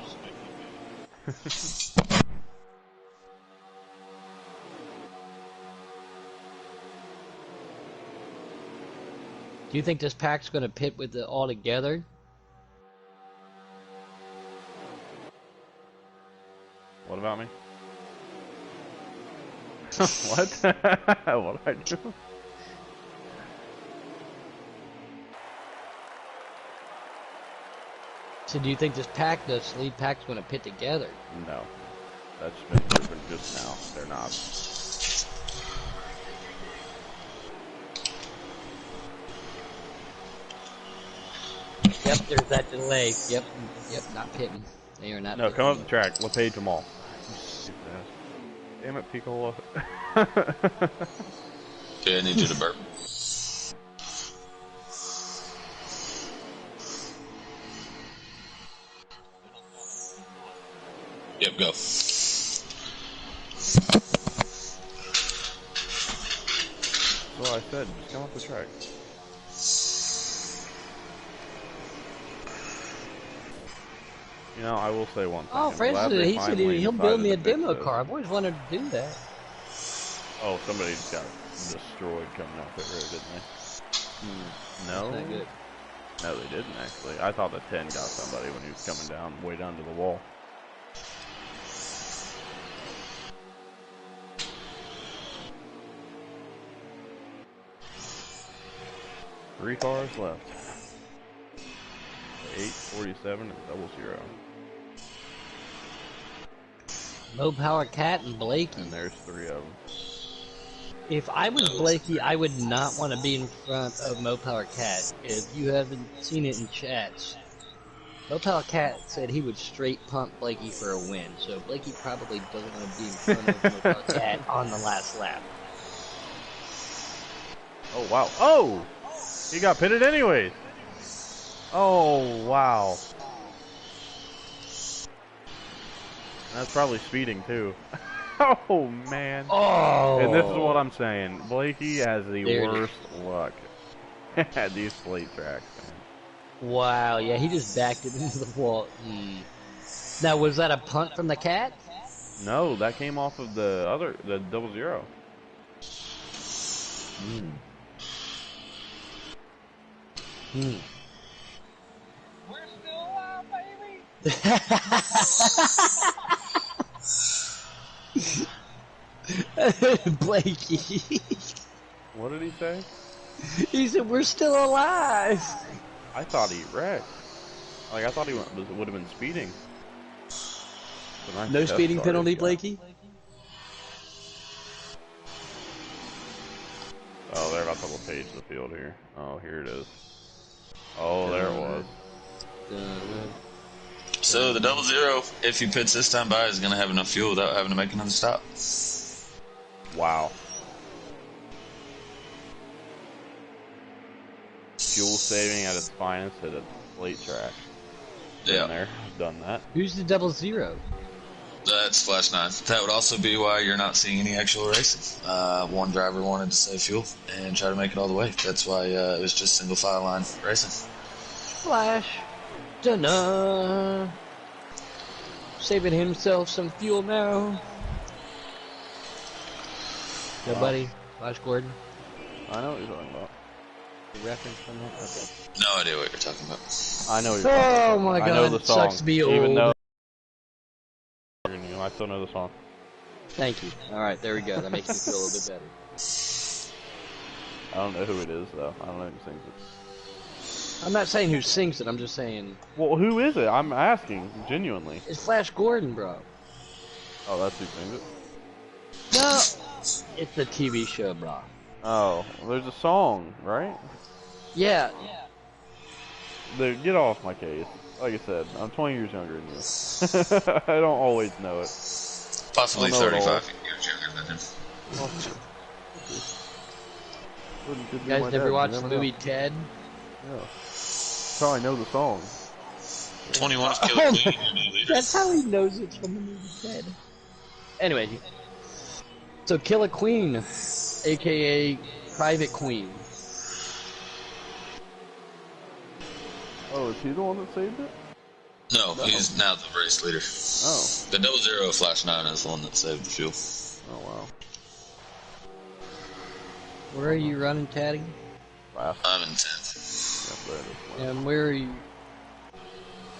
Do you think this pack's going to pit with it all together? What about me? What? What did I do? So do you think this pack, this lead pack's going to pit together? No. That's been proven just now. They're not. Yep, there's that delay. Yep, not pitting. They are not No, pitting. come up the track. We'll page them all. Damn it, Piccolo. Okay, I need you to burp. Yep, go. So I said, just come up the track. You know, I will say one thing. Oh, I'm Francis, glad they he said finally he'll build decided me to a fix demo this. car. I've always wanted to do that. Oh, somebody just got destroyed coming off pit road, didn't they? No. That's not good. No, they didn't actually. I thought the 10 got somebody when he was coming down, way down to the wall. Three cars left. 847 and 00. Low Power Cat and Blakey. And there's three of them. If I was Blakey, I would not want to be in front of Mo Power Cat. If you haven't seen it in chats, Mo Power Cat said he would straight pump Blakey for a win. So Blakey probably doesn't want to be in front of Mo Power Cat on the last lap. Oh, wow. Oh! He got pitted anyways. Oh, wow. That's probably speeding, too. Oh, man. Oh! And this is what I'm saying. Blakey has the worst luck at these slate tracks, man. Wow, yeah, he just backed it into the wall. Now, was that a punt from the Cat? No, that came off of the 00. We're still alive, baby. Blakey. What did he say? He said, we're still alive. I thought he wrecked. Like, I thought he would have been speeding. Nice No test speeding start penalty, he's got. Blakey? Oh, they're about to page the field here. Oh, here it is. Oh, there it was. So the 00, if he pits this time by, is going to have enough fuel without having to make another stop. Wow. Fuel saving at its finest at a slate track. Yeah. Been there, done that. Who's the 00? That's Flash 9. That would also be why you're not seeing any actual racing. One driver wanted to save fuel and try to make it all the way. That's why it was just single file line racing. Flash. Dunno. Saving himself some fuel now. Yeah, buddy. Flash Gordon. I know what you're talking about. The reference from that? Okay. No idea what you're talking about. I know what you're talking about. Oh my I know god, the it song. sucks to be Even old. though I still know the song. Thank you. Alright, there we go. That makes me feel a little bit better. I don't know who it is though. I don't know who sings it. I'm not saying who sings it, I'm just saying... Well, who is it? I'm asking, genuinely. It's Flash Gordon, bro. Oh, that's who sings it? No! It's the TV show, bro. Oh, there's a song, right? Yeah. Dude, get off my case. Like I said, I'm 20 years younger than you. I don't always know it. Possibly I don't know it 35 years younger than him. Could You be guys my never dad, watched you the never movie know. Ted? Yeah. That's how I know the song. 21 of Killer Queen, your new leader. That's how he knows it's from the movie Ted. Anyway, so Killer Queen, aka Private Queen. Oh, is he the one that saved it? No, he's now the race leader. Oh. The 00 Flash 9 is the one that saved the fuel. Oh, wow. Where are you running, Taddy? Last. I'm in 10th. Yep, there it is. Last. And where are you?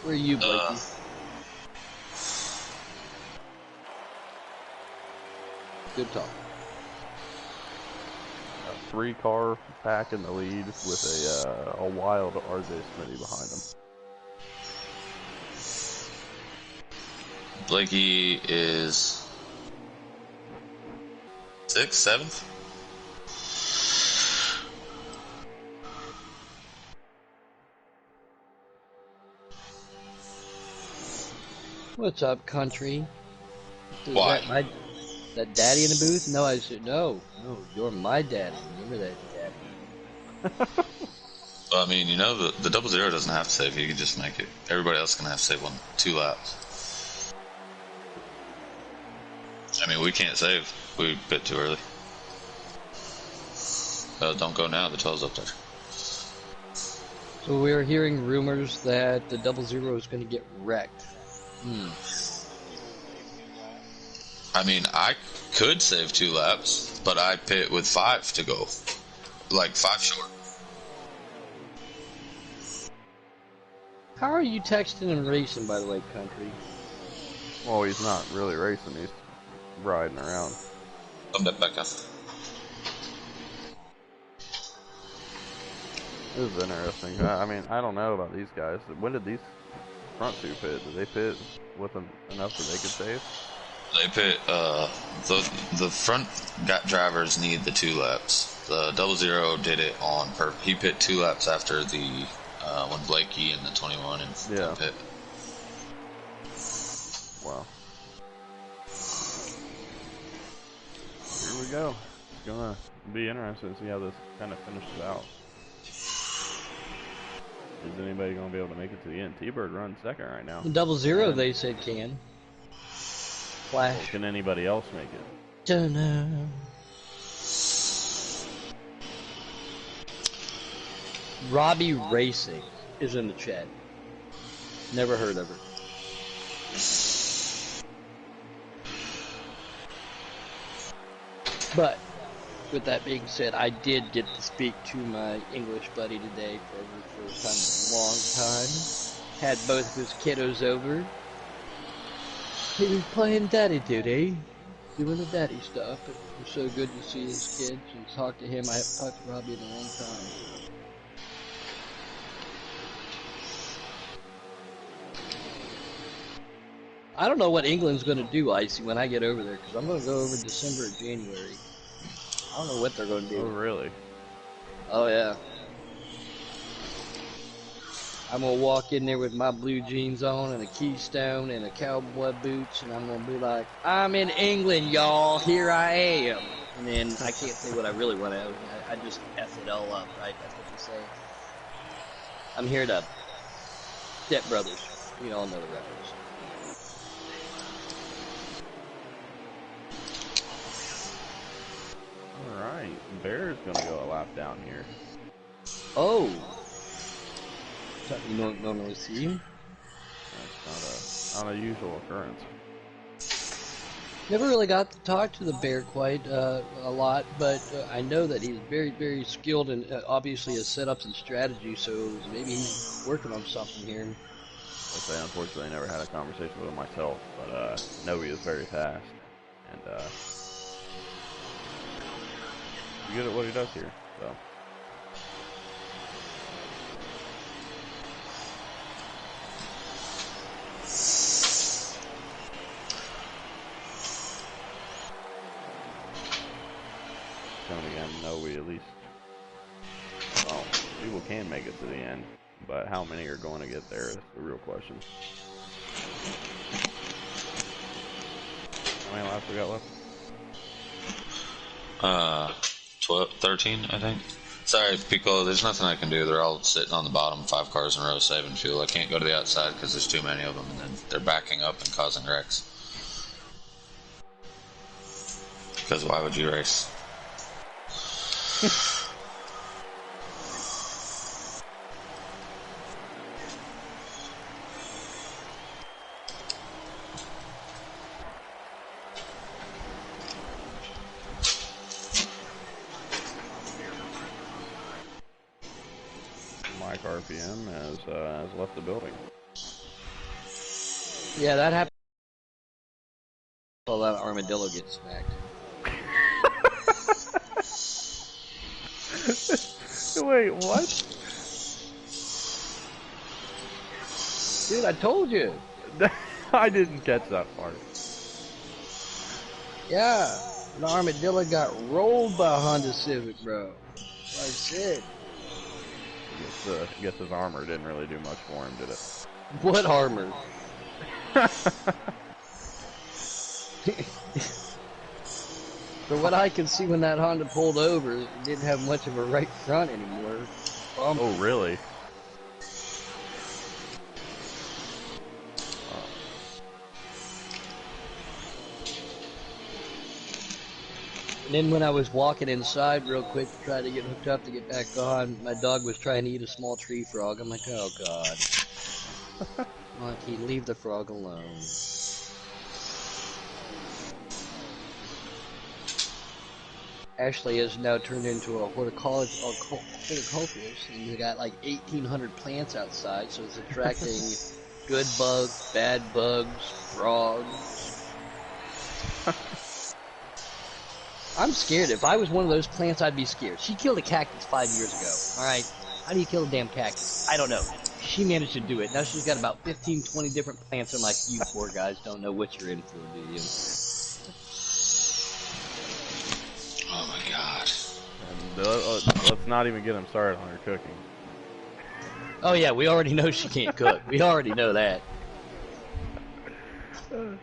Where are you, Blakey? Good talk. A 3-car pack in the lead with a wild RJ Smitty behind him. Blakey is 6th, 7th? What's up, country? Why? That daddy in the booth? No, I said, no, you're my daddy. Remember that, daddy. Well, I mean, you know, the 00 doesn't have to save. You can just make it. Everybody else is going to have to save 2 laps. I mean, we can't save. We bit too early. Don't go now. The 12's up there. So we're hearing rumors that the 00 is going to get wrecked. I mean, I could save 2 laps, but I pit with 5 to go. Like 5 short. How are you texting and racing, by the way, country? Well, he's not really racing. He's riding around. Come back up. This is interesting. I mean, I don't know about these guys. When did these front two pit? Did they pit with enough that they could save? They pit, the front drivers need the 2 laps. The 00 did it on purpose. He pit 2 laps after the, when Blakey and the 21 and pit. Wow. Here we go. It's gonna be interesting to see how this kind of finishes out. Is anybody going to be able to make it to the end? T-Bird runs second right now. The 00, they said can. Flash. Well, can anybody else make it? Dunno. Robbie Racing is in the chat. Never heard of her. But with that being said, I did get to speak to my English buddy today for the first time in a long time. Had both of his kiddos over. He was playing daddy duty, doing the daddy stuff. It was so good to see his kids and talk to him. I haven't talked to Robbie in a long time. I don't know what England's going to do, Icy, when I get over there, because I'm going to go over December or January. I don't know what they're going to do. Oh, really? Oh, yeah. I'm going to walk in there with my blue jeans on and a keystone and a cowboy boots, and I'm going to be like, I'm in England, y'all. Here I am. And then I can't say what I really want to. I just F it all up, right? That's what you say. I'm here to Step Brothers. You all know the reference. Alright, Bear's gonna go a lap down here. Oh! Something you don't normally see. That's not a usual occurrence. Never really got to talk to the Bear quite a lot, but I know that he's very, very skilled in obviously his setups and strategy, so maybe he's working on something here. I say, unfortunately, I never had a conversation with him myself, but know he is very fast. And good at what he does here, so. Gonna be end, no, we at least, well, people can make it to the end, but how many are going to get there is the real question. How many laps we got left? 12, 13, I think. Sorry, Pico, there's nothing I can do. They're all sitting on the bottom, 5 cars in a row saving fuel. I can't go to the outside because there's too many of them, and then they're backing up and causing wrecks. Because why would you race? Mike RPM has left the building. Yeah, that happened. Well, that armadillo gets smacked. Wait, what? Dude, I told you. I didn't catch that part. Yeah, the armadillo got rolled by a Honda Civic, bro. That's what I said. I guess his armor didn't really do much for him, did it? What armor? From what I can see, when that Honda pulled over, it didn't have much of a right front anymore. Oh, really? And then when I was walking inside real quick to try to get hooked up to get back on, my dog was trying to eat a small tree frog. I'm like, oh god. Monkey, leave the frog alone. Ashley has now turned into a horticulturist, and he's got like 1,800 plants outside, so it's attracting good bugs, bad bugs, frogs. I'm scared. If I was one of those plants, I'd be scared. She killed a cactus 5 years ago. Alright? How do you kill a damn cactus? I don't know. She managed to do it. Now she's got about 15, 20 different plants. I'm like, you poor guys don't know what you're in for, do you? Oh my god. And let's not even get him started on her cooking. Oh yeah, we already know she can't cook. We already know that. Alright,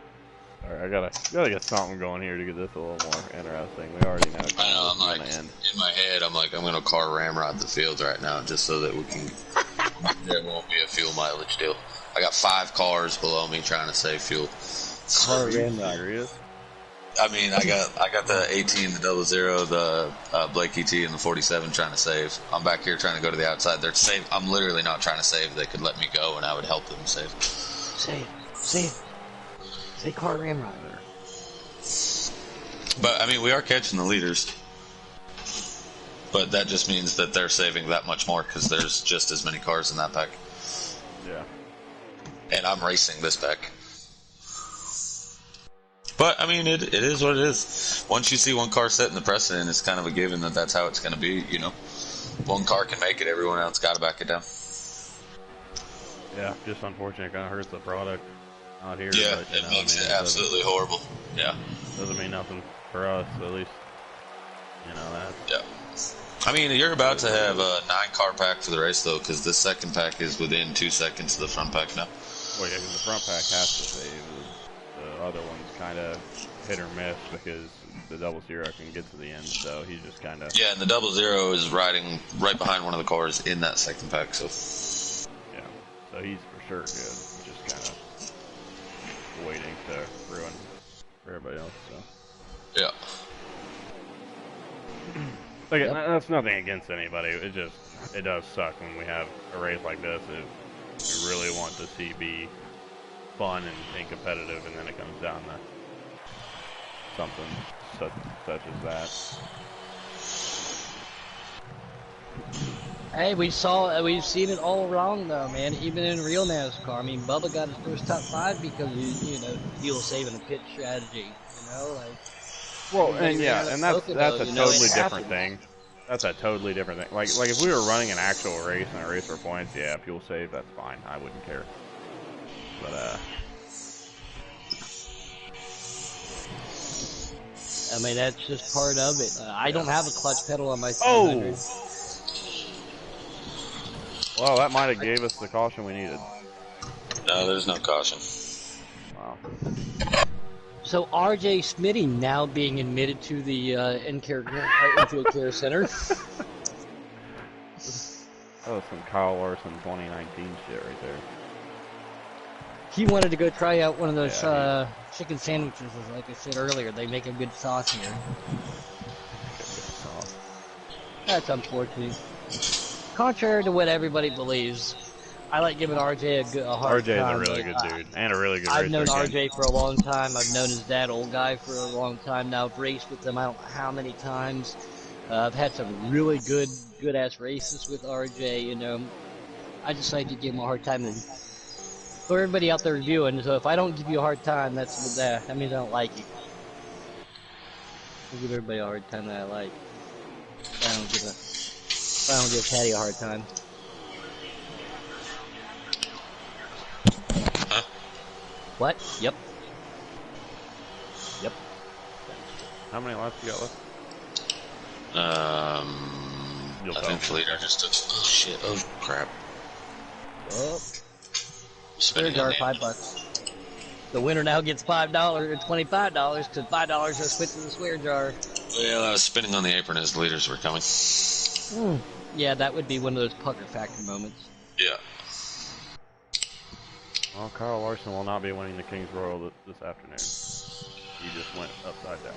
I gotta get something going here to get this a little more interesting. We already know. I know, I'm like, in my head, I'm like, I'm gonna car ramrod the field right now just so that we can, there won't be a fuel mileage deal. I got 5 cars below me trying to save fuel. Car ramrod. Serious? I mean, I got the 18, the 00, the Blake ET, and the 47 trying to save. I'm back here trying to go to the outside. They're save. I'm literally not trying to save. They could let me go, and I would help them save. Say car ramrod there. But I mean, we are catching the leaders. But that just means that they're saving that much more because there's just as many cars in that pack. Yeah. And I'm racing this pack. But, I mean, it is what it is. Once you see one car setting the precedent, it's kind of a given that that's how it's going to be, you know. One car can make it, everyone else got to back it down. Yeah, just unfortunate. It kind of hurts the product out here. Yeah, but, it makes it absolutely horrible. Yeah. Doesn't mean nothing for us, at least, you know, that. Yeah. I mean, you're about to have a 9-car pack for the race, though, because the second pack is within 2 seconds of the front pack now. Well, yeah, because the front pack has to save. The other one's kind of hit or miss because the 00 can get to the end, so he's just kind of... Yeah, and the 00 is riding right behind one of the cars in that second pack, so... Yeah, so he's for sure good. Just kind of waiting to ruin for everybody else, so... Yeah. Like, that's nothing against anybody. It does suck when we have a race like this. If we really want to see be fun and competitive, and then it comes down to something such as that. Hey, we've seen it all wrong though, man. Even in real NASCAR, I mean, Bubba got his first top 5 because you know, he was saving a pit strategy. You know, like. Well, and yeah, and that's a totally different thing. That's a totally different thing. Like if we were running an actual race and a race for points, yeah, fuel save, that's fine. I wouldn't care. But I mean, that's just part of it. I don't have a clutch pedal on my 300. Well, that might have gave us the caution we needed. No, there's no caution. Wow. So RJ Smitty now being admitted to the Infield Care Center. That was some Kyle Larson 2019 shit right there. He wanted to go try out one of those chicken sandwiches, like I said earlier. They make a good sauce here. That's unfortunate. Contrary to what everybody believes, I like giving RJ a hard time. RJ's a really good dude, and a really good racer. I've known RJ for a long time. I've known his dad, old guy, for a long time now. I've raced with him I don't know how many times. I've had some really good-ass races with RJ, you know. I just like to give him a hard time. And for everybody out there reviewing, so if I don't give you a hard time, that means I don't like you. I give everybody a hard time that I like. I don't give Patty a hard time. Huh? What? Yep. How many laps you got left? I think the leader just took. Oh shit! Oh crap! Oh. Swear jar, $5. The winner now gets $5 or $25 because $5 just went to the swear jar. Well, I was spinning on the apron as the leaders were coming. Yeah, that would be one of those pucker factor moments. Yeah. Well, Kyle Larson will not be winning the King's Royal this afternoon. He just went upside down.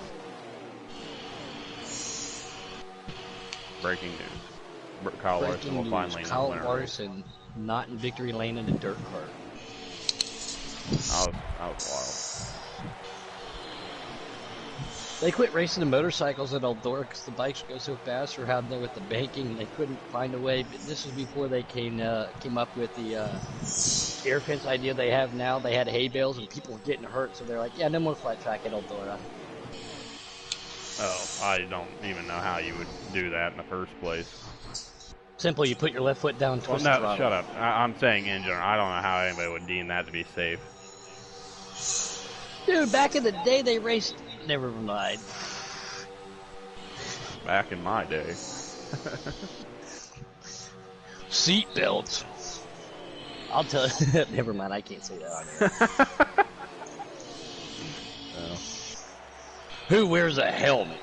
Breaking news. Kyle Larson will finally not win a race. Kyle Larson not in victory lane in a dirt cart. That was wild. They quit racing the motorcycles at Eldora because the bikes go so fast, or out there with the banking, they couldn't find a way. But this was before they came up with the air fence idea they have now. They had hay bales and people were getting hurt, so they're like, yeah, no more flat track at Eldora. Oh, I don't even know how you would do that in the first place. Simple, you put your left foot down, twist the no, throttle. shut up. I'm saying in general, I don't know how anybody would deem that to be safe. Dude, back in the day they raced... Never mind. Back in my day. Seat belts. I'll tell you. Never mind, I can't say that on here. Oh. Who wears a helmet?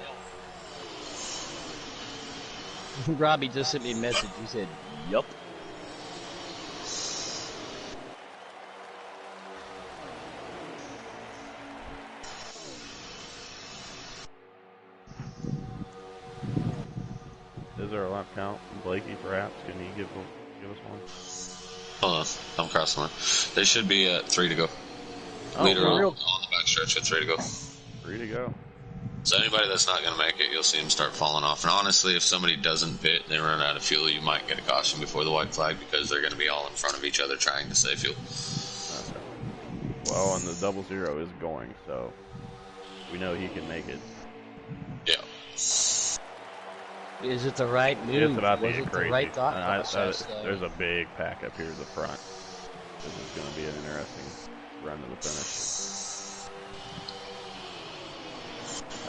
Robbie just sent me a message. He said, yup. Is there a lap count? Blakey, perhaps? Can you give us one? Hold on, I'm crossing one. They should be at 3 to go. Oh, Leader wow. on the backstretch with 3 to go. 3 to go. So anybody that's not going to make it, you'll see them start falling off. And honestly, if somebody doesn't pit and they run out of fuel, you might get a caution before the white flag because they're going to be all in front of each other trying to save fuel. Okay. Well, and the 00 is going, so we know he can make it. Yeah. Is it the right move? It's about Was being it crazy. the right thought process, though? There's a big pack up here at the front. This is going to be an interesting run to the finish.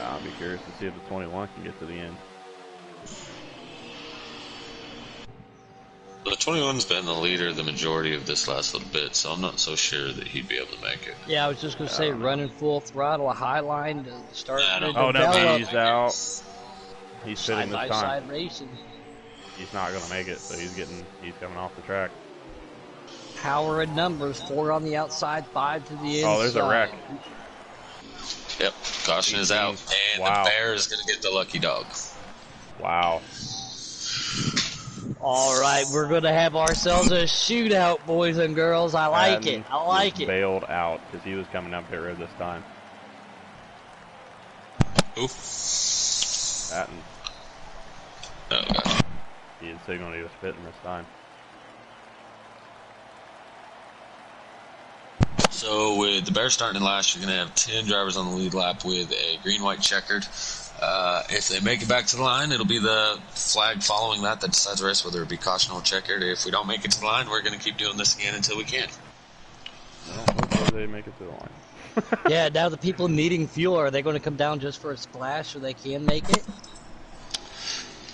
I'll be curious to see if the 21 can get to the end. The 21's been the leader the majority of this last little bit, so I'm not so sure that he'd be able to make it. Yeah, I was just going to say, running full throttle, a high line to start. Oh, no, he's out. He's pitting this time. Side-by-side racing. He's not going to make it, so he's coming off the track. Power in numbers, 4 on the outside, 5 to the inside. Oh, there's a wreck. Yep, caution is out, and Wow. the bear is going to get the lucky dog. Wow. All right, we're going to have ourselves a shootout, boys and girls. I like it. I like it. Bailed out because he was coming up pit road this time. Oof. Patton. Oh, gosh. He had signaled he was pitting this time. So with the Bears starting in last, you're going to have 10 drivers on the lead lap with a green-white checkered. If they make it back to the line, it'll be the flag following that decides the race, whether it be caution or checkered. If we don't make it to the line, we're going to keep doing this again until we can. Well, hopefully they make it to the line. Yeah, now the people needing fuel, are they going to come down just for a splash so they can make it?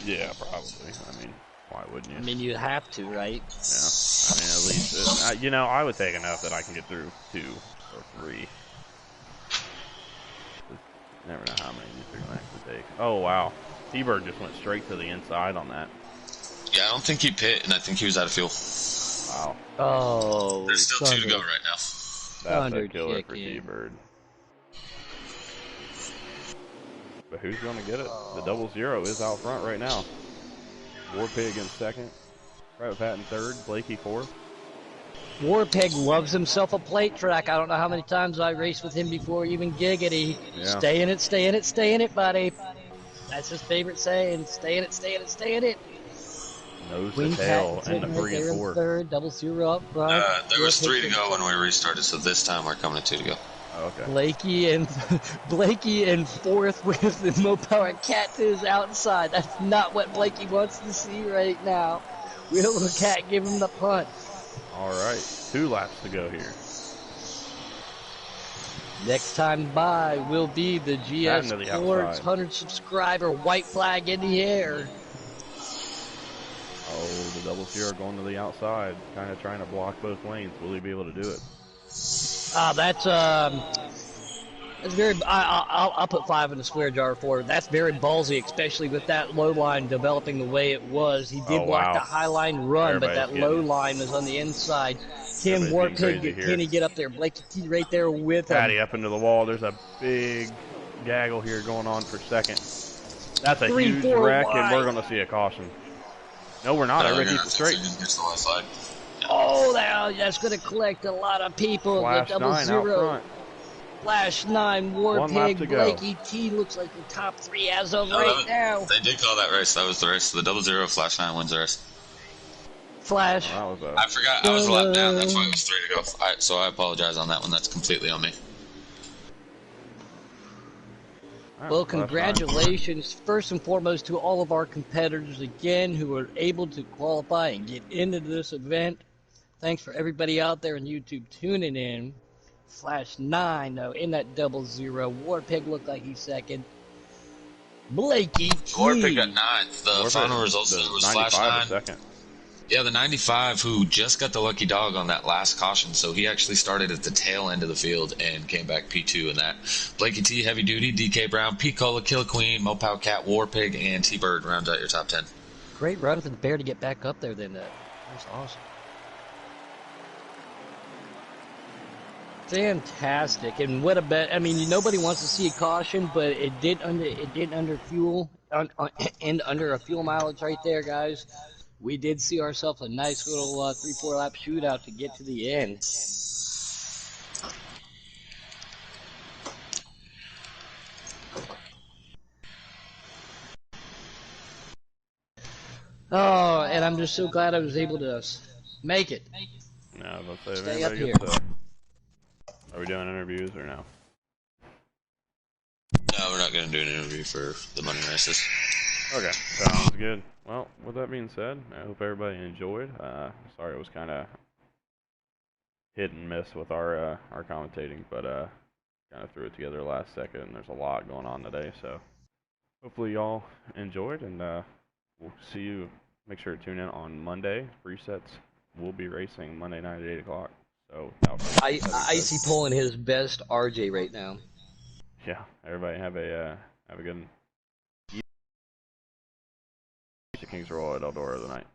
Yeah, probably. I mean, why wouldn't you? I mean, you have to, right? Yeah. I mean, at least, I would take enough that I can get through 2 or 3. You never know how many they're going to actually take. Oh, wow. T-Bird just went straight to the inside on that. Yeah, I don't think he pit, and I think he was out of fuel. Wow. Oh, There's still 2 to go right now. That's a killer for T-Bird. But who's going to get it? The 00 is out front right now. Warpig in second. Private Pat in third. Blakey fourth. Warpig loves himself a plate track. I don't know how many times I raced with him before even Giggity. Yeah. Stay in it, stay in it, stay in it, buddy. That's his favorite saying. Stay in it, stay in it, stay in it. Nose to Queen tail Pat and the 3 and 4. Third, 00 up front. There was 3 to go when we restarted, so this time we're coming to 2 to go. Oh, okay. Blakey and fourth with the Mopower Cat to his outside. That's not what Blakey wants to see right now. Will the Cat give him the punt? All right. 2 laps to go here. Next time by will be the GS to the Sports outside. 100 subscriber white flag in the air. Oh, the 00 going to the outside. Kind of trying to block both lanes. Will he be able to do it? That's That's very. I'll put 5 in the square jar for it. That's very ballsy, especially with that low line developing the way it was. He Oh did block the wow. high line run, but Everybody's that low getting line was on the inside. Can getting crazy Warpig, here. can he get up there? Blakey T right there with him. Patty up into the wall. There's a big gaggle here going on for second. That's a 3, huge 4 wreck, and we're wide. going to see a caution. No, we're not. No, Everybody you're keeps gonna it straight. have to gets the white flag. Oh, that's going to collect a lot of people. Flash The 9 out 0-0. front. Flash 9, One lap to Warpig, go. Blakey T looks like the top 3 as of No, right now. they did call that race. That was the race. The 0-0 Flash 9 wins the race. Flash. Well, that was a I forgot. I was a lap down. That's why it was 3 to go. So I apologize on that one. That's completely on me. All Well, right, Flash 9. congratulations, first and foremost, to all of our competitors again who were able to qualify and get into this event. Thanks for everybody out there on YouTube tuning in. Flash 9, though, in that 0-0. Warpig looked like he's second. Blakey T. Warpig got 9th. The Warpig, final results the there was 95 Flash 9. is second. Yeah, the 95 who just got the lucky dog on that last caution, so he actually started at the tail end of the field and came back P2 in that. Blakey T, Heavy Duty, DK Brown, P. Cola, Killer Queen, Mopow Cat, Warpig, and T-Bird rounds out your top 10. Great run for the Bear to get back up there then. That's awesome. Fantastic. And what a bet. I mean, nobody wants to see a caution, but it did under fuel, end under a fuel mileage right there, guys. We did see ourselves a nice little 3-4 lap shootout to get to the end. Oh, and I'm just so glad I was able to make it. Yeah, let's say if Stay up anybody here. gets are we doing interviews or no? No, we're not going to do an interview for the money races. Okay, sounds good. Well, with that being said, I hope everybody enjoyed. Sorry it was kind of hit and miss with our commentating, but kind of threw it together last second. And there's a lot going on today, so hopefully y'all enjoyed, and we'll see you. Make sure to tune in on Monday. Resets will be racing Monday night at 8 o'clock. So Icy pulling his best RJ right now. Yeah, everybody have a good Kings Roll at Eldora tonight.